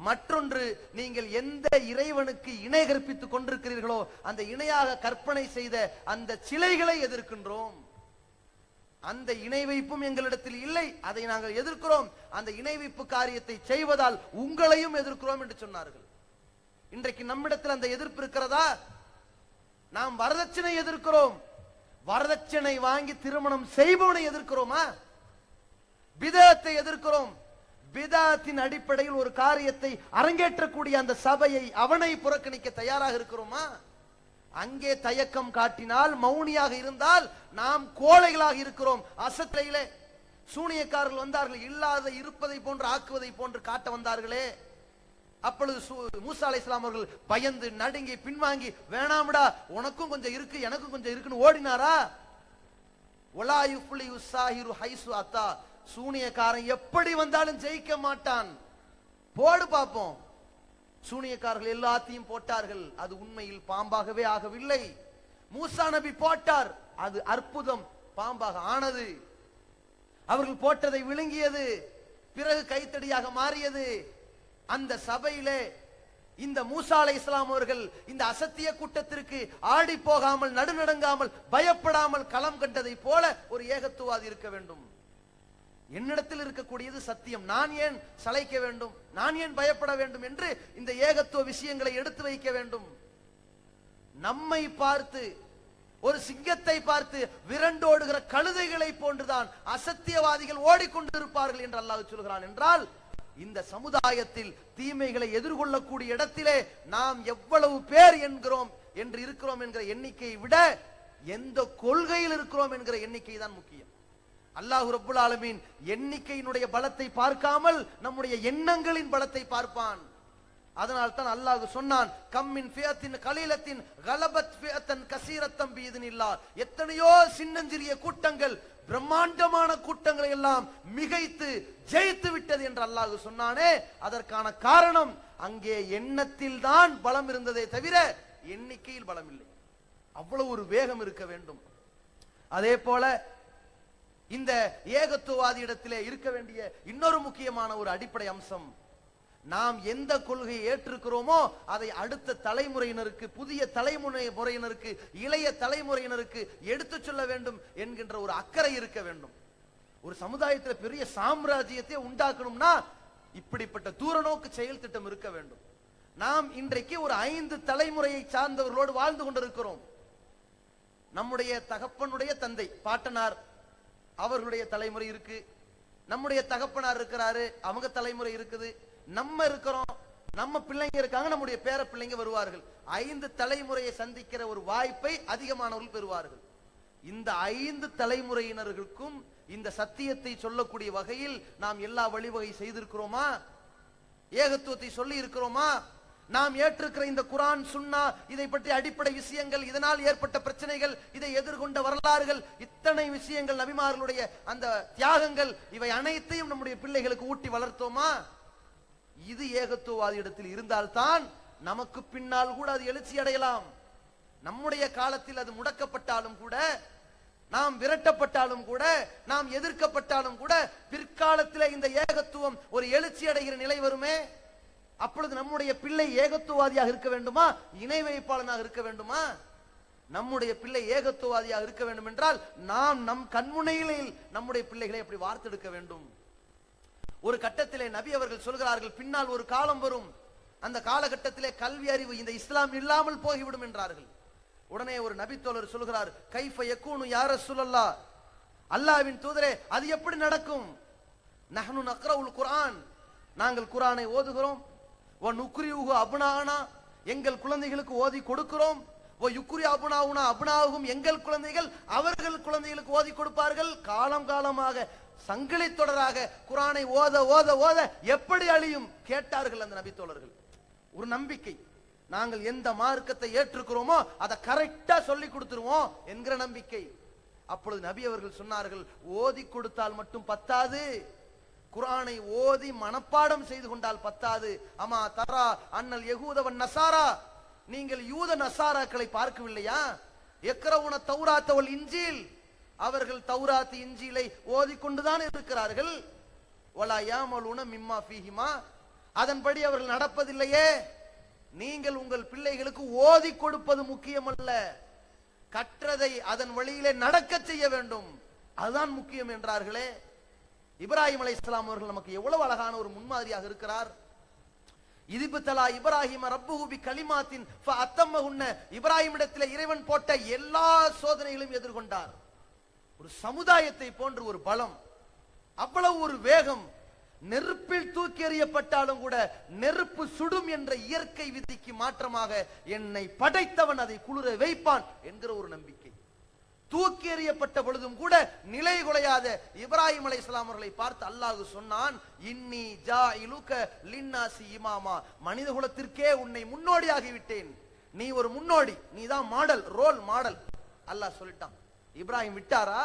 மற்றொன்று, நீங்கள் எந்த இறைவனுக்கு இணை கற்பித்துக் கொண்டிருக்கிறீர்களோ அந்த இணையாக கற்பனை செய்த அந்த சிலைகளை எதிர்க்கின்றோம். அந்த இணை வைப்பும் எங்களிடத்தில் இல்லை, அதை நாங்கள் எதிர்க்கிறோம். அந்த இணை வைப்பு காரியத்தை செய்வதால் உங்களையும் எதிர்க்கிறோம் என்று சொன்னார்கள். இன்றைக்கு நம்மிடத்தில் அந்த எதிர்ப்பு இருக்கிறதா? நாம் வரதட்சணை எதிர்க்கிறோம். வரதட்சணை வாங்கி திருமணம் செய்பவனை எதிர்க்கிறோமா? பிதஅத்தை எதிர்க்கிறோம். பிதஅத்தின் அடிப்படையில் ஒரு காரியத்தை அரங்கேற்றக்கூடிய அந்த சபையை, அவனை புறக்கணிக்க தயாராக இருக்கிறோமா? அங்கே தயக்கம் காட்டினால், மௌனியாக இருந்தால் நாம் கோழைகளாக இருக்கிறோம். அசத்திலே சூனியக்காரர்கள் வந்தார்கள், இல்லாத இருப்பதை போன்று ஆக்குவதை போன்று காட்ட வந்தார்களே. அப்பொழுது மூசா அலைஹிஸ்ஸலாம் அவர்கள் பயந்து நடுங்கி பின்வாங்கி, வேணாம்டா உனக்கும் கொஞ்சம் இருக்கு எனக்கும் கொஞ்சம் இருக்குன்னு ஓடினாரா? வலா யுஃப்லிஹு ஸாஹிரு ஹைசு அத்தா, சூனியக்காரன் எப்படி வந்தாலும் ஜெயிக்க மாட்டான், போடு பாப்போம். சூனியக்காரர்கள் எல்லாத்தையும் போட்டார்கள், அது உண்மையில் பாம்பாகவே ஆகவில்லை. மூசா நபி போட்டார், அது அற்புதம், பாம்பாக ஆனது. அவர்கள் போட்டதை விழுங்கியது, பிறகு கைத்தடியாக மாறியது. அந்த சபையிலே இந்த மூசா அலைஹிஸ்ஸலாம் அவர்கள் இந்த அசத்திய கூட்டத்திற்கு ஆடி போகாமல், நடுநடுங்காமல், பயப்படாமல் களம் கண்டதை போல ஒரு ஏகத்துவாதி இருக்க வேண்டும். என்னிடத்தில் இருக்கக்கூடியது சத்தியம், நான் ஏன் சளைக்க வேண்டும், நான் ஏன் பயப்பட வேண்டும் என்று இந்த ஏகத்துவ விஷயங்களை எடுத்து வைக்க வேண்டும். நம்மை பார்த்து, ஒரு சிங்கத்தை பார்த்து விரண்டோடுகிற கழுதைகளை போன்றுதான் அசத்தியவாதிகள் ஓடிக்கொண்டிருப்பார்கள் என்று அல்லாஹ் சொல்கிறான். என்றால் இந்த சமுதாயத்தில் தீமைகளை எதிர்கொள்ளக்கூடிய இடத்திலே நாம் எவ்வளவு பேர் என்கிறோம் என்று இருக்கிறோம் என்கிற எண்ணிக்கையை விட எந்த கொள்கையில் இருக்கிறோம் என்கிற எண்ணிக்கை தான் முக்கியம். அல்லாஹ் ரப்புல் ஆலமீன் எண்ணிக்கையினுடைய பலத்தை பார்க்காமல் நம்முடைய எண்ணங்களின் பலத்தை பார்ப்பான். அதனால் தான் அல்லாஹ் சொன்னான், கம்மின் ஃபியத்தின் கலீலத்தின் கலபத் ஃபியத்தன் கஸீரத்தன் பிஇذனில்லாஹ். எத்தனையோ சின்னஞ்சிறிய கூட்டங்கள் பிரம்மாண்டமான கூட்டங்களை எல்லாம் மிகைத்து ஜெயித்து விட்டது என்று அல்லாஹ் சொன்னானே, அதற்கான காரணம் அங்கே எண்ணத்தில் தான் பலம் இருந்ததே தவிர எண்ணிக்கையில் பலம் இல்லை. அவ்வளவு ஒரு வேகம் இருக்க வேண்டும். அதே போல இந்த ஏகத்துவவாதி இடத்திலே இருக்க வேண்டிய இன்னொரு முக்கியமான ஒரு அடிப்படை அம்சம், நாம் எந்த கொள்கையை ஏற்றிருக்கிறோமோ அதை அடுத்த தலைமுறையினருக்கு, புதிய தலைமுறையினருக்கு, இளைய தலைமுறையினருக்கு எடுத்து சொல்ல வேண்டும் என்கின்ற ஒரு அக்கறை இருக்க வேண்டும். ஒரு சமுதாயத்தில் பெரிய சாம்ராஜ்யத்தை உண்டாக்கணும்னா இப்படிப்பட்ட தூரநோக்கு செயல் திட்டம் இருக்க வேண்டும். நாம் இன்றைக்கு ஒரு 5 தலைமுறையை சார்ந்தவர்களோடு வாழ்ந்து கொண்டிருக்கிறோம். நம்முடைய தகப்பனுடைய தந்தை பாட்டனார் அவர்களுடைய தலைமுறை இருக்கு, நம்முடைய தகப்பனார் இருக்கிறாரு, அவங்க தலைமுறை இருக்குது, நம்ம இருக்கிறோம், நம்ம பிள்ளைங்க இருக்காங்க, நம்முடைய பேர பிள்ளைங்க வருவார்கள். 5 தலைமுறையை சந்திக்கிற ஒரு வாய்ப்பை அதிகமானவர்கள் பெறுவார்கள். இந்த 5 தலைமுறையினர்களுக்கும் இந்த சத்தியத்தை சொல்லக்கூடிய வகையில் நாம் எல்லா வழிவகை செய்திருக்கிறோமா? ஏகத்துவத்தை சொல்லி இருக்கிறோமா? நாம் ஏற்றிருக்கிற இந்த குர்ஆன் சுன்னா இதை பற்றி அடிப்படை விஷயங்கள், இதனால் ஏற்பட்ட பிரச்சனைகள், இதை எதிர்கொண்ட வரலாறுகள், இத்தனை விஷயங்கள், நபிமார்களுடைய அந்த தியாகங்கள், இவை அனைத்தையும் நம்முடைய பிள்ளைகளுக்கு ஊட்டி வளர்த்தோமா? இது ஏகத்துவவாதி இடத்தில் இருந்தால்தான் நமக்கு பின்னால் கூட அது எழுச்சி அடையலாம். நம்முடைய காலத்தில் அது முடக்கப்பட்டாலும் கூட, நாம் விரட்டப்பட்டாலும் கூட, நாம் எதிர்க்கப்பட்டாலும் கூட, பிற்காலத்தில் இந்த ஏகத்துவம் ஒரு எழுச்சி அடைகிற நிலை வருமே. அப்பொழுது நம்முடைய பிள்ளை ஏகத்துவவாதியாக இருக்க வேண்டுமா, இணை வைப்பாளனாக இருக்க வேண்டுமா? நம்முடைய பிள்ளை ஏகத்துவவாதியாக இருக்க வேண்டும் என்றால் நாம் நம் கண்முனையில் நம்முடைய பிள்ளைகளை எப்படி வார்த்தெடுக்க வேண்டும். ஒரு கட்டத்திலே நபி அவர்கள் சொல்கிறார்கள், பின்னால் ஒரு காலம் வரும், அந்த காலகட்டத்திலே கல்வி அறிவு இந்த இஸ்லாம் இல்லாமல் போய்விடும் என்றார்கள். உடனே ஒரு நபி தோழர் சொல்கிறார், கைஃப யகூனு யா ரசூலல்லாஹ், அல்லாஹ்வின் தூதரே அது எப்படி நடக்கும்? நஹ்னு நக்ரவுல் குர்ஆன், நாங்கள் குர்ஆனை ஓதுகிறோம், வ நுக்ரியுஹு அப்னானா, எங்கள் குழந்தைகளுக்கு ஓதி கொடுக்கிறோம், வ யுக்ரி அப்னாவுனா அப்னாஹும், எங்கள் குழந்தைகள் அவர்கள் குழந்தைகளுக்கு ஓதி கொடுப்பார்கள். காலம் காலமாக சங்கிலி தொடராக குர்ஆனை ஓத ஓத ஓத எப்படி அழியும் கேட்டார்கள் அந்த நபி தோழர்கள். ஒரு நம்பிக்கை, நாங்கள் எந்த மார்க்கத்தை ஏற்றுக்கிறோமோ அதை கரெக்டா சொல்லி கொடுத்துருவோம் என்கிற நம்பிக்கை. அப்பொழுது நபி அவர்கள் சொன்னார்கள், ஓதி கொடுத்தால் மட்டும் பத்தாது, குர்ஆனை ஓதி மனப்பாடம் செய்து கொண்டால் பத்தாது. அமா தரா அன்னல் யகூதவன் நசாரா, நீங்கள் யூத நசாராக்களை பார்க்கவில்லையா? யக்ரவுன தௌராத் வல் இன்ஜீல், அவர்கள் தௌராத் இன்ஜீலை ஓதிக்கொண்டுதான் இருக்கிறார்கள். வலா யாமலுன மிம்மா ஃபீஹிமா, அதன்படி அவர்கள் நடப்பதில்லையே. நீங்கள் உங்கள் பிள்ளைகளுக்கு ஓதி கொடுப்பது முக்கியமல்ல, கற்றதை அதன் வழியிலே நடக்க செய்ய வேண்டும், அதுதான் முக்கியம் என்றார்களே. இப்ராஹிம் அலைஹிஸ்ஸலாம் அவர்கள் நமக்கு எவ்வளவு அழகான ஒரு முன்மாதிரியாக இருக்கிறார். இதிபுத்தலா இப்ராஹிம ரப்புஹு பி கலிமாத்தின் ஃபஅத்தம்மஹுன்ன, இப்ராஹிமிடத்தில் இறைவன் போட்ட எல்லா சோதனைகளையும் எதிர்கொண்டார். ஒரு சமுதாயத்தை போன்ற ஒரு பலம், அவ்வளவு ஒரு வேகம், நெருப்பில் தூக்கி எறியப்பட்டாலும் கூட நெருப்பு சுடும் என்ற இயற்கை விதிக்கு மாற்றமாக என்னை படைத்தவன் அதை குளிர வைப்பான் என்கிற ஒரு நம்பிக்கை. தூக்கி எறியப்பட்ட பொழுதும் கூட நிலை குலையாத இப்ராஹிம் அலைஹிஸ்ஸலாம் அவர்களை பார்த்து அல்லாஹ் சொன்னான், இன்னி ஜாயிலுக லின்னாசி இமாமா, மனித குலத்திற்கே உன்னை முன்னோடியாகி விட்டேன், நீ ஒரு முன்னோடி, நீ தான் மாடல், ரோல் மாடல். அல்லாஹ் சொல்லிட்டான். இப்ராஹிம் விட்டாரா?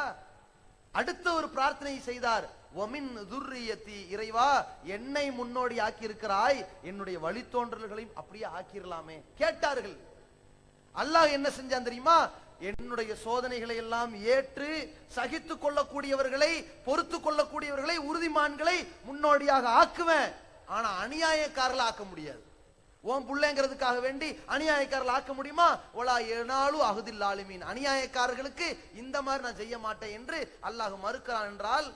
அடுத்த ஒரு பிரார்த்தனை செய்தார், வமின் துர்ரியத்தி, இறைவா என்னை முன்னோடி ஆக்கி இருக்கிறாய், என்னுடைய வழித்தோன்றல்களையும் அப்படியே ஆக்கிரலாமே கேட்டார்கள். அல்லாஹ் என்ன செஞ்சான் தெரியுமா? என்னுடைய சோதனைகளை எல்லாம் ஏற்று சகித்துக் கொள்ளக்கூடியவர்களை, பொறுத்து கொள்ளக்கூடியவர்களை, உறுதிமான்களை முன்னோடியாக ஆக்குவேன். ஆனா அநியாயக்காரர்கள் ஆக்க முடியாது. உன் புள்ளைங்கிறதுக்காக வேண்டி அநியாயக்காரர்கள் ஆக்க முடியுமா? ஒலா ஏனாலு அகுதில் ஆலிமீன், அநியாயக்காரர்களுக்கு இந்த மாதிரி நான் செய்ய மாட்டேன் என்று அல்லாஹ் மறுக்கிறான் என்றால்,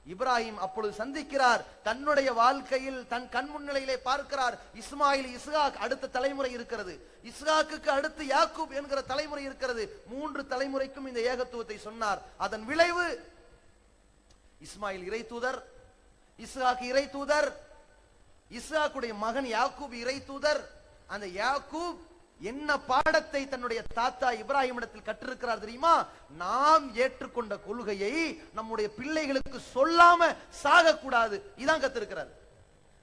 இப்ராஹிம் அப்பொழுது சந்திக்கிறார், தன்னுடைய வாழ்க்கையில் தன் கண் முன்னிலையிலே பார்க்கிறார், இஸ்மாயில், இஸ்ஹாக், அடுத்த தலைமுறை இருக்கிறது, இஸ்ஹாக்குக்கு அடுத்து யாக்கூப் என்கிற தலைமுறை இருக்கிறது. 3 தலைமுறைக்கும் இந்த ஏகத்துவத்தை சொன்னார். அதன் விளைவு இஸ்மாயில் இறை தூதர், இஸ்ஹாக் இறை தூதர், இஸ்ஹாக்குடைய மகன் யாக்கூப் இறை தூதர். அந்த யாக்கூப் என்ன பாடத்தை தன்னுடைய தாத்தா இப்ராஹிம் இடத்தில் கற்றிருக்கிறார் தெரியுமா? நாம் ஏற்றுக்கொண்ட கொள்கையை நம்முடைய பிள்ளைகளுக்கு சொல்லாம சாகக்கூடாது, இதான் கத்திருக்கிறார்.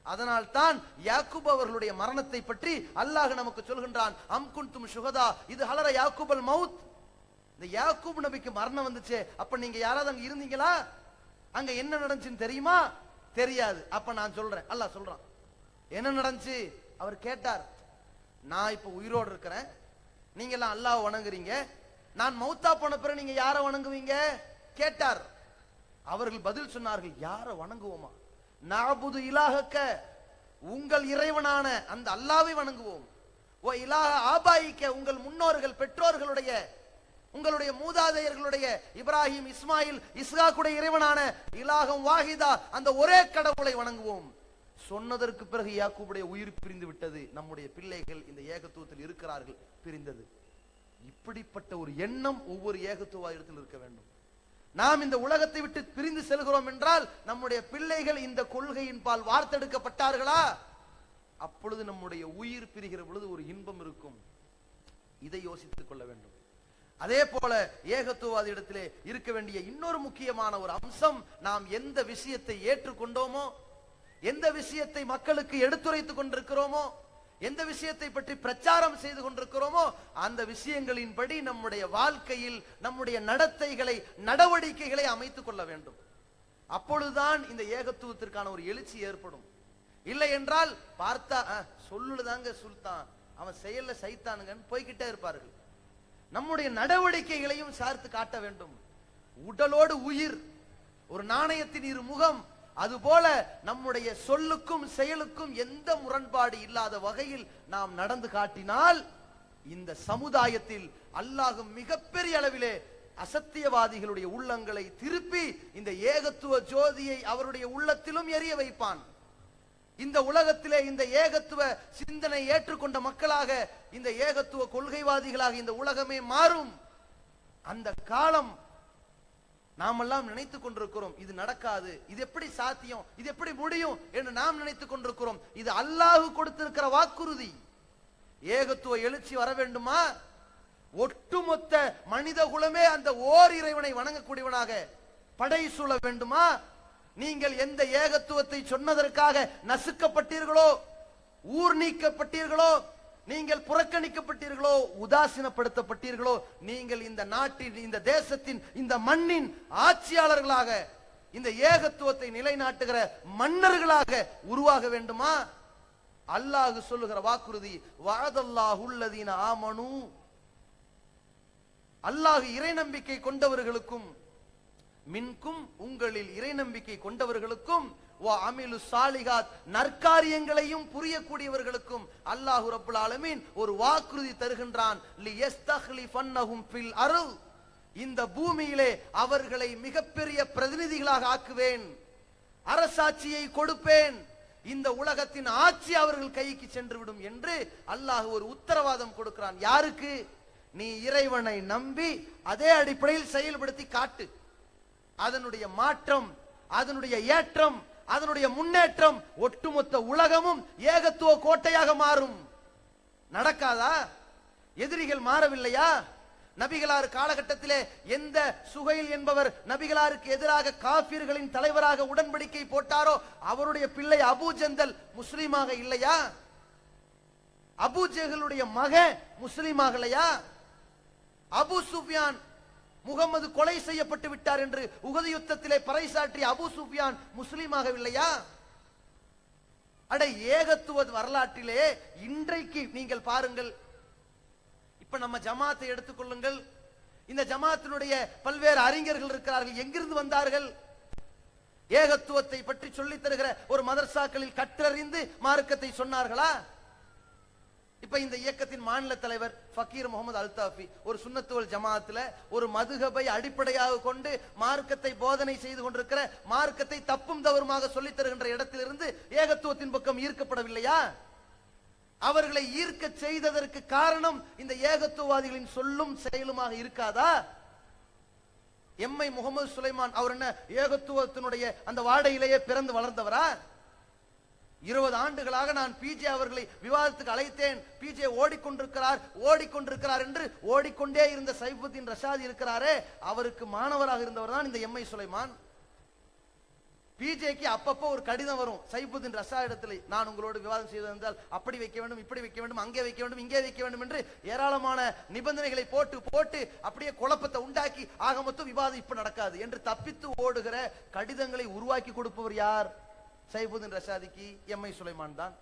அதனால் தான் யாக்கூப் அவர்களுடைய மரணத்தை பற்றி அல்லாஹ் நமக்கு சொல்கின்றான், அம் குன்தும் ஷுஹதா இது ஹலர யாக்கூபல் மவுத். இந்த யாக்கூப் நபிக்கு மரணம் வந்துச்சு, அப்ப நீங்க யாராவது அங்க இருந்தீங்களா? அங்க என்ன நடந்துச்சுன்னு தெரியுமா? தெரியாது. அப்ப நான் சொல்றேன், அல்லாஹ் சொல்றான் என்ன நடந்துச்சு. அவர் கேட்டார், நான் இப்ப உயிரோடு இருக்கிறேன், நீங்க எல்லாம் அல்லாஹ் வணங்குறீங்க, நான் மௌத்தா போன பிறகு நீங்க யாரை வணங்குவீங்க கேட்டார். அவர்கள் பதில் சொன்னார்கள், யாரை வணங்குவோமா? நஅபுது இலாஹக்க, உங்கள் இறைவனான அந்த அல்லாஹ்வை வணங்குவோம். ஓ இலாஹ ஆபாயிக்க, உங்கள் முன்னோர்கள் பெற்றோர்களுடைய உங்களுடைய மூதாதையர்களுடைய இப்ராஹிம், இஸ்மாயில், இஸ்ஹாக்குடைய இறைவனான இலாஹம் வாஹிதா, அந்த ஒரே கடவுளை வணங்குவோம். சொன்னதற்கு பிறகு யாக்கூபுடைய உயிர் பிரிந்து விட்டது. நம்முடைய பிள்ளைகள் இந்த ஏகத்துவத்தில் இருக்கிறார்கள், பிரிந்தது. இப்படிப்பட்ட ஒரு எண்ணம் ஒவ்வொரு ஏகத்துவவாதத்தில் இருக்க வேண்டும். நாம் இந்த உலகத்தை விட்டு பிரிந்து செல்கிறோம் என்றால் நம்முடைய பிள்ளைகள் இந்த கொள்கையின் பால் வார்த்தெடுக்கப்பட்டார்களா, அப்பொழுது நம்முடைய உயிர் பிரிகிற பொழுது ஒரு இன்பம் இருக்கும். இதை யோசித்துக் கொள்ள வேண்டும். அதே போல ஏகத்துவவாதி இடத்திலே இருக்க வேண்டிய இன்னொரு முக்கியமான ஒரு அம்சம், நாம் எந்த விஷயத்தை ஏற்றுக்கொண்டோமோ, எந்த விஷயத்தை மக்களுக்கு எடுத்துரைத்துக் கொண்டிருக்கிறோமோ, எந்த விஷயத்தை பற்றி பிரச்சாரம் செய்து கொண்டிருக்கிறோமோ, அந்த விஷயங்களின்படி நம்முடைய வாழ்க்கையில் நம்முடைய நடத்தைகளை, நடவடிக்கைகளை அமைத்துக் கொள்ள வேண்டும். அப்பொழுதுதான் இந்த ஏகத்துவத்திற்கான ஒரு எழுச்சி ஏற்படும். இல்லை என்றால் பார்த்தா சொல்லுதாங்க சுல்தான், அவன் செயல்ல சைத்தானுங்கன்னு போய்கிட்டே இருப்பார்கள். நம்முடைய நடவடிக்கைகளையும் சார்த்து காட்ட வேண்டும். உடலோடு உயிர், ஒரு நாணயத்தின் இரு முகம். அதுபோல நம்முடைய சொல்லுக்கும் செயலுக்கும் எந்த முரண்பாடு இல்லாத வகையில் நாம் நடந்து காட்டினால் இந்த சமுதாயத்தில் அல்லாஹ் மிகப்பெரிய அளவிலே அசத்தியவாதிகளுடைய உள்ளங்களை திருப்பி இந்த ஏகத்துவ ஜோதியை அவருடைய உள்ளத்திலும் எரிய வைப்பான். இந்த உலகத்திலே இந்த ஏகத்துவ சிந்தனை ஏற்றுக்கொண்ட மக்களாக, இந்த ஏகத்துவ கொள்கைவாதிகளாக இந்த உலகமே மாறும். அந்த காலம் நாமெல்லாம் நினைத்துக் கொண்டிருக்கிறோம், இது நடக்காது, இது எப்படி சாத்தியம், இது எப்படி முடியும் என்று நாம் நினைத்துக் கொண்டிருக்கிறோம். இது அல்லாஹ் கொடுத்திருக்கிற வாக்குறுதி. ஏகத்துவ எழுச்சி வர வேண்டுமா, ஒட்டுமொத்த மனித குலமே அந்த ஓர் இறைவனை வணங்கக்கூடியவனாக படை சூழ வேண்டுமா, நீங்கள் எந்த ஏகத்துவத்தை சொன்னதற்காக நசுக்கப்பட்டீர்களோ, ஊர் நீக்கப்பட்டீர்களோ, நீங்கள் புறக்கணிக்கப்பட்டீர்களோ, உதாசீனப்படுத்தப்பட்டீர்களோ, நீங்கள் இந்த நாட்டின், இந்த தேசத்தின், இந்த மண்ணின் ஆட்சியாளர்களாக, இந்த ஏகத்துவத்தை நிலைநாட்டுகிற மன்னர்களாக உருவாக வேண்டுமா? அல்லாஹ் சொல்லுகிற வாக்குறுதி, வஅதல்லாஹு அல்லதீன ஆமனு, அல்லாஹ் இறை நம்பிக்கை கொண்டவர்களுக்கும், மின்கும் உங்களில் இறை நம்பிக்கை கொண்டவர்களுக்கும், அமிலு சாலிகாத் நற்காரியங்களையும் புரியக்கூடியவர்களுக்கும் அல்லாஹ் ரப்புல் ஆலமீன் ஒரு வாக்குறுதி தருகின்றான். லியஸ்தக்லிஃபன்னஹும் ஃபில் அர்ள், இந்த பூமியிலே அவர்களை மிகப்பெரிய பிரதிநிதிகளாக ஆக்குவேன், அரசாட்சியை கொடுப்பேன், இந்த உலகத்தின் ஆட்சி அவர்கள் கைக்கு சென்று விடும் என்று அல்லாஹ் ஒரு உத்தரவாதம் கொடுக்கிறான். யாருக்கு? நீ இறைவனை நம்பி அதே அடிப்படையில் செயல்படுத்தி காட்டு. அதனுடைய மாற்றம், அதனுடைய ஏற்றம், அதனுடைய முன்னேற்றம், ஒட்டுமொத்த உலகமும் ஏகத்துவ கோட்டையாக மாறும். நடக்காதா? எதிரிகள் மாறவில்லையா? நபிகளார் காலகட்டத்திலே எந்த சுகைல் என்பவர் நபிகளாருக்கு எதிராக காபிர்களின் தலைவராக உடன்படிக்கை போட்டாரோ, அவருடைய பிள்ளை அபூ ஜந்தல் முஸ்லீமாக இல்லையா? அபூ ஜஹலுடைய மகன் முஸ்லீமாகலையா? அபூ சுஃபியான் முகமது கொலை செய்யப்பட்டு விட்டார் என்று உஹது யுத்தத்திலே பறைசாற்றிய அபூ சுஃபியான் முஸ்லீமாகவில்லையா? அட, ஏகத்துவ வரலாற்றிலே இன்றைக்கு நீங்கள் பாருங்கள். இப்ப நம்ம ஜமாத்தை எடுத்துக்கொள்ளுங்கள். இந்த ஜமாத்தினுடைய பல்வேறு அறிஞர்கள் இருக்கிறார்கள். எங்கிருந்து வந்தார்கள்? ஏகத்துவத்தை பற்றி சொல்லித் தருகிற ஒரு மதரசாக்களில் கற்றறிந்து மார்க்கத்தை சொன்னார்களா? இப்ப இந்த இயக்கத்தின் மாநில தலைவர் ஃபக்கீர் முகமது அல்தாஃபி ஒரு சுன்னத்துவல் ஜமாத்துல ஒரு மதுஹபை அடிப்படையாக கொண்டு மார்க்கத்தை போதனை செய்து கொண்டிருக்கிற, மார்க்கத்தை தப்பும் தவறுமாக சொல்லித் தருகின்ற இடத்திலிருந்து ஏகத்துவத்தின் பக்கம் ஈர்க்கப்படவில்லையா? அவர்களை ஈர்க்க செய்ததற்கு காரணம் இந்த ஏகத்துவவாதிகளின் சொல்லும் செயலுமாக இருக்காதா? எம்ஐ முகமது சுலைமான் அவர் என்ன ஏகத்துவத்தினுடைய அந்த வாடையிலேயே பிறந்து வளர்ந்தவரா? 20 ஆண்டுகளாக நான் பிஜே அவர்களை விவாதத்துக்கு அழைத்தேன். பிஜே ஓடிக்கொண்டிருக்கிறார் என்று ஓடிக்கொண்டே இருந்த சைஃபுத்தீன் ரஷாதி இருக்கிறாரே, அவருக்கு மாணவராக இருந்தவர் தான் இந்த எம்ஐ சுலைமான். பிஜேக்கு அப்பப்போ ஒரு கடிதம் வரும் சைஃபுத்தீன் ரஷா இடத்துல, நான் உங்களோடு விவாதம் செய்திருந்தால் அப்படி வைக்க வேண்டும், இப்படி வைக்க வேண்டும், அங்கே வைக்க வேண்டும், இங்கே வைக்க வேண்டும் என்று ஏராளமான நிபந்தனைகளை போட்டு அப்படியே குழப்பத்தை உண்டாக்கி ஆக மொத்தம் விவாதம் இப்ப நடக்காது என்று தப்பித்து ஓடுகிற கடிதங்களை உருவாக்கி கொடுப்பவர் யார்? சைஃபுத்தீன் ரஷாதிக்கு எம்ஐ சுலைமான் தான்.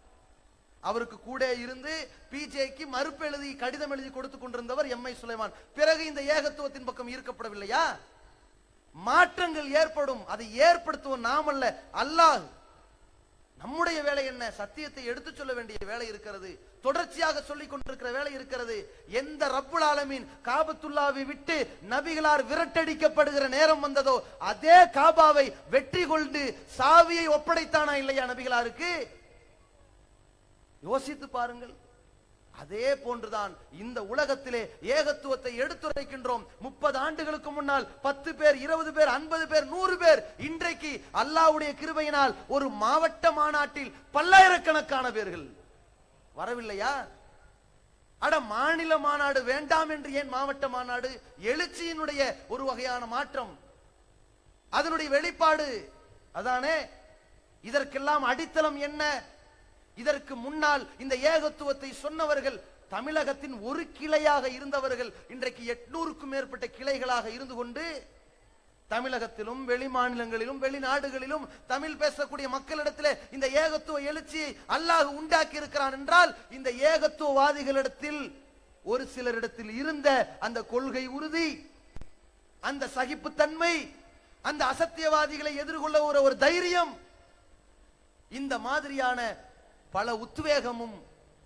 அவருக்கு கூட இருந்து பிஜேக்கு மறுப்பு எழுதி கடிதம் எழுதி கொடுத்துக் கொண்டிருந்தவர் எம்ஐ சுலைமான். பிறகு இந்த ஏகத்துவத்தின் பக்கம் ஈர்க்கப்படவில்லையா? மாற்றங்கள் ஏற்படும். அதை ஏற்படுத்துவோம் நாம் அல்ல, அல்லாஹ். நம்முடைய வேலை என்ன? சத்தியத்தை எடுத்து சொல்ல வேண்டிய வேலை இருக்கிறது, தொடர்ச்சியாக சொல்லிக் கொண்டிருக்கிற வேலை இருக்கிறது. எந்த ரப்புல் ஆலமீன் காபத்துல்லாவை விட்டு நபிகளார் விரட்டடிக்கப்படுகிற நேரம் வந்ததோ, அதே காபாவை வெற்றி கொண்டு சாவியை ஒப்படைத்தானா இல்லையா நபிகளாருக்கு? யோசித்து பாருங்கள். அதே போன்றுதான் இந்த உலகத்திலே ஏகத்துவத்தை எடுத்துரைக்கின்றோம். 30 ஆண்டுகளுக்கு முன்னால் 10 பேர், 20 பேர், 50 பேர், 100 பேர். இன்றைக்கு அல்லாஹ்வுடைய கிருபையினால் ஒரு மாவட்ட மாநாட்டில் பல்லாயிரக்கணக்கான பேர்கள் வரவில்லையா? அட, மாநில மாநாடு வேண்டாம் என்று ஏன் மாவட்ட மாநாடு? எழுச்சியினுடைய ஒரு வகையான மாற்றம், அதனுடைய வெளிப்பாடு அதானே. இதற்கெல்லாம் அடித்தளம் என்ன? இதற்கு முன்னால் இந்த ஏகத்துவத்தை சொன்னவர்கள் தமிழகத்தின் ஒரு கிளையாக இருந்தவர்கள் இன்றைக்கு 800க்கும் மேற்பட்ட கிளைகளாக இருந்து கொண்டு தமிழகத்திலும் வெளி மாநிலங்களிலும் வெளிநாடுகளிலும் தமிழ் பேசக்கூடிய மக்களிடத்தில் இந்த ஏகத்துவ எழுச்சியை அல்லாஹ் உண்டாக்கி இருக்கிறான் என்றால், இந்த ஏகத்துவவாதிகளிடத்தில் ஒரு சிலரிடத்தில் இருந்த அந்த கொள்கை உறுதி, அந்த சகிப்புத்தன்மை, அந்த அசத்தியவாதிகளை எதிர்கொள்ள ஒரு தைரியம், இந்த மாதிரியான பல உத்வேகமும்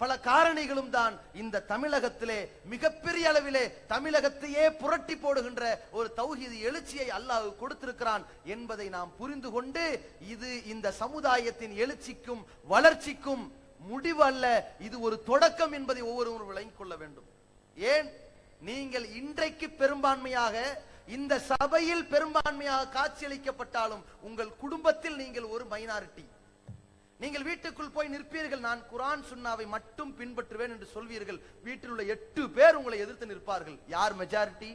பல காரணிகளும் தான் இந்த தமிழகத்திலே மிகப்பெரிய அளவிலே தமிழகத்தையே புரட்டி போடுகின்ற ஒரு தௌஹீது எழுச்சியை அல்லாஹ் கொடுத்திருக்கிறான் என்பதை நாம் புரிந்து கொண்டு, இது இந்த சமுதாயத்தின் எழுச்சிக்கும் வளர்ச்சிக்கும் முடிவு அல்ல, இது ஒரு தொடக்கம் என்பதை ஒவ்வொருவரும் விளங்கிக் கொள்ள வேண்டும். ஏன், நீங்கள் இன்றைக்கு பெரும்பான்மையாக இந்த சபையில் பெரும்பான்மையாக காட்சியளிக்கப்பட்டாலும் உங்கள் குடும்பத்தில் நீங்கள் ஒரு மைனாரிட்டி. நீங்கள் வீட்டுக்குள் போய் நிற்பீர்கள், நான் குர்ஆன் சுன்னாவை மட்டும் பின்பற்றுவேன் என்று சொல்வீர்கள். வீட்டில் உள்ள 8 பேர் உங்களை எதிர்த்து நிற்பார்கள். யார் மெஜாரிட்டி?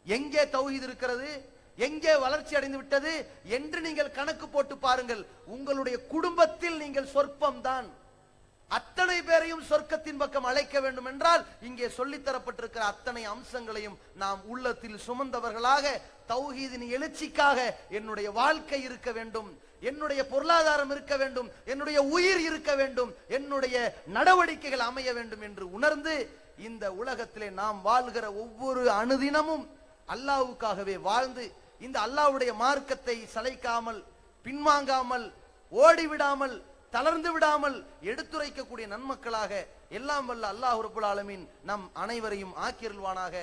எங்கே தௌஹீத் இருக்கிறது? எங்கே வளர்ச்சி அடைந்து விட்டது என்று நீங்கள் கணக்கு போட்டு பாருங்கள். உங்களுடைய குடும்பத்தில் நீங்கள் சொற்பம் தான். அத்தனை பேரையும் சொர்க்கத்தின் பக்கம் அழைக்க வேண்டும் என்றால் இங்கே சொல்லித்தரப்பட்டிருக்கிற அத்தனை அம்சங்களையும் நாம் உள்ளத்தில் சுமந்தவர்களாக தௌஹீதின் எழுச்சிக்காக என்னுடைய வாழ்க்கை இருக்க வேண்டும், என்னுடைய பொருளாதாரம் இருக்க வேண்டும், என்னுடைய உயிர் இருக்க வேண்டும், என்னுடைய நடவடிக்கைகள் அமைய வேண்டும் என்று உணர்ந்து இந்த உலகத்திலே நாம் வாழ்கிற ஒவ்வொரு அணுதினமும் அல்லாஹ்வுக்காகவே வாழ்ந்து இந்த அல்லாஹ்வுடைய மார்க்கத்தை சளைக்காமல், பின்வாங்காமல், ஓடிவிடாமல், தளர்ந்து விடாமல் எடுத்துரைக்கக்கூடிய நன்மக்களாக எல்லாம் வல்ல அல்லாஹ் ரப்பல் ஆலமீன் நம் அனைவரையும் ஆக்கியருள்வானாக.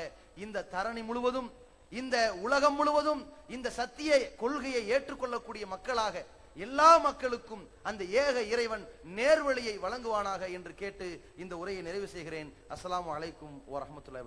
இந்த தரணி முழுவதும், இந்த உலகம் முழுவதும் இந்த சத்திய கொள்கையை ஏற்றுக்கொள்ளக்கூடிய மக்களாக எல்லா மக்களுக்கும் அந்த ஏக இறைவன் நேர்வழியை வழங்குவானாக என்று கேட்டு இந்த உரையை நிறைவு செய்கிறேன். அஸ்ஸலாமு அலைக்கும் வரஹ்மத்துல்லாஹி.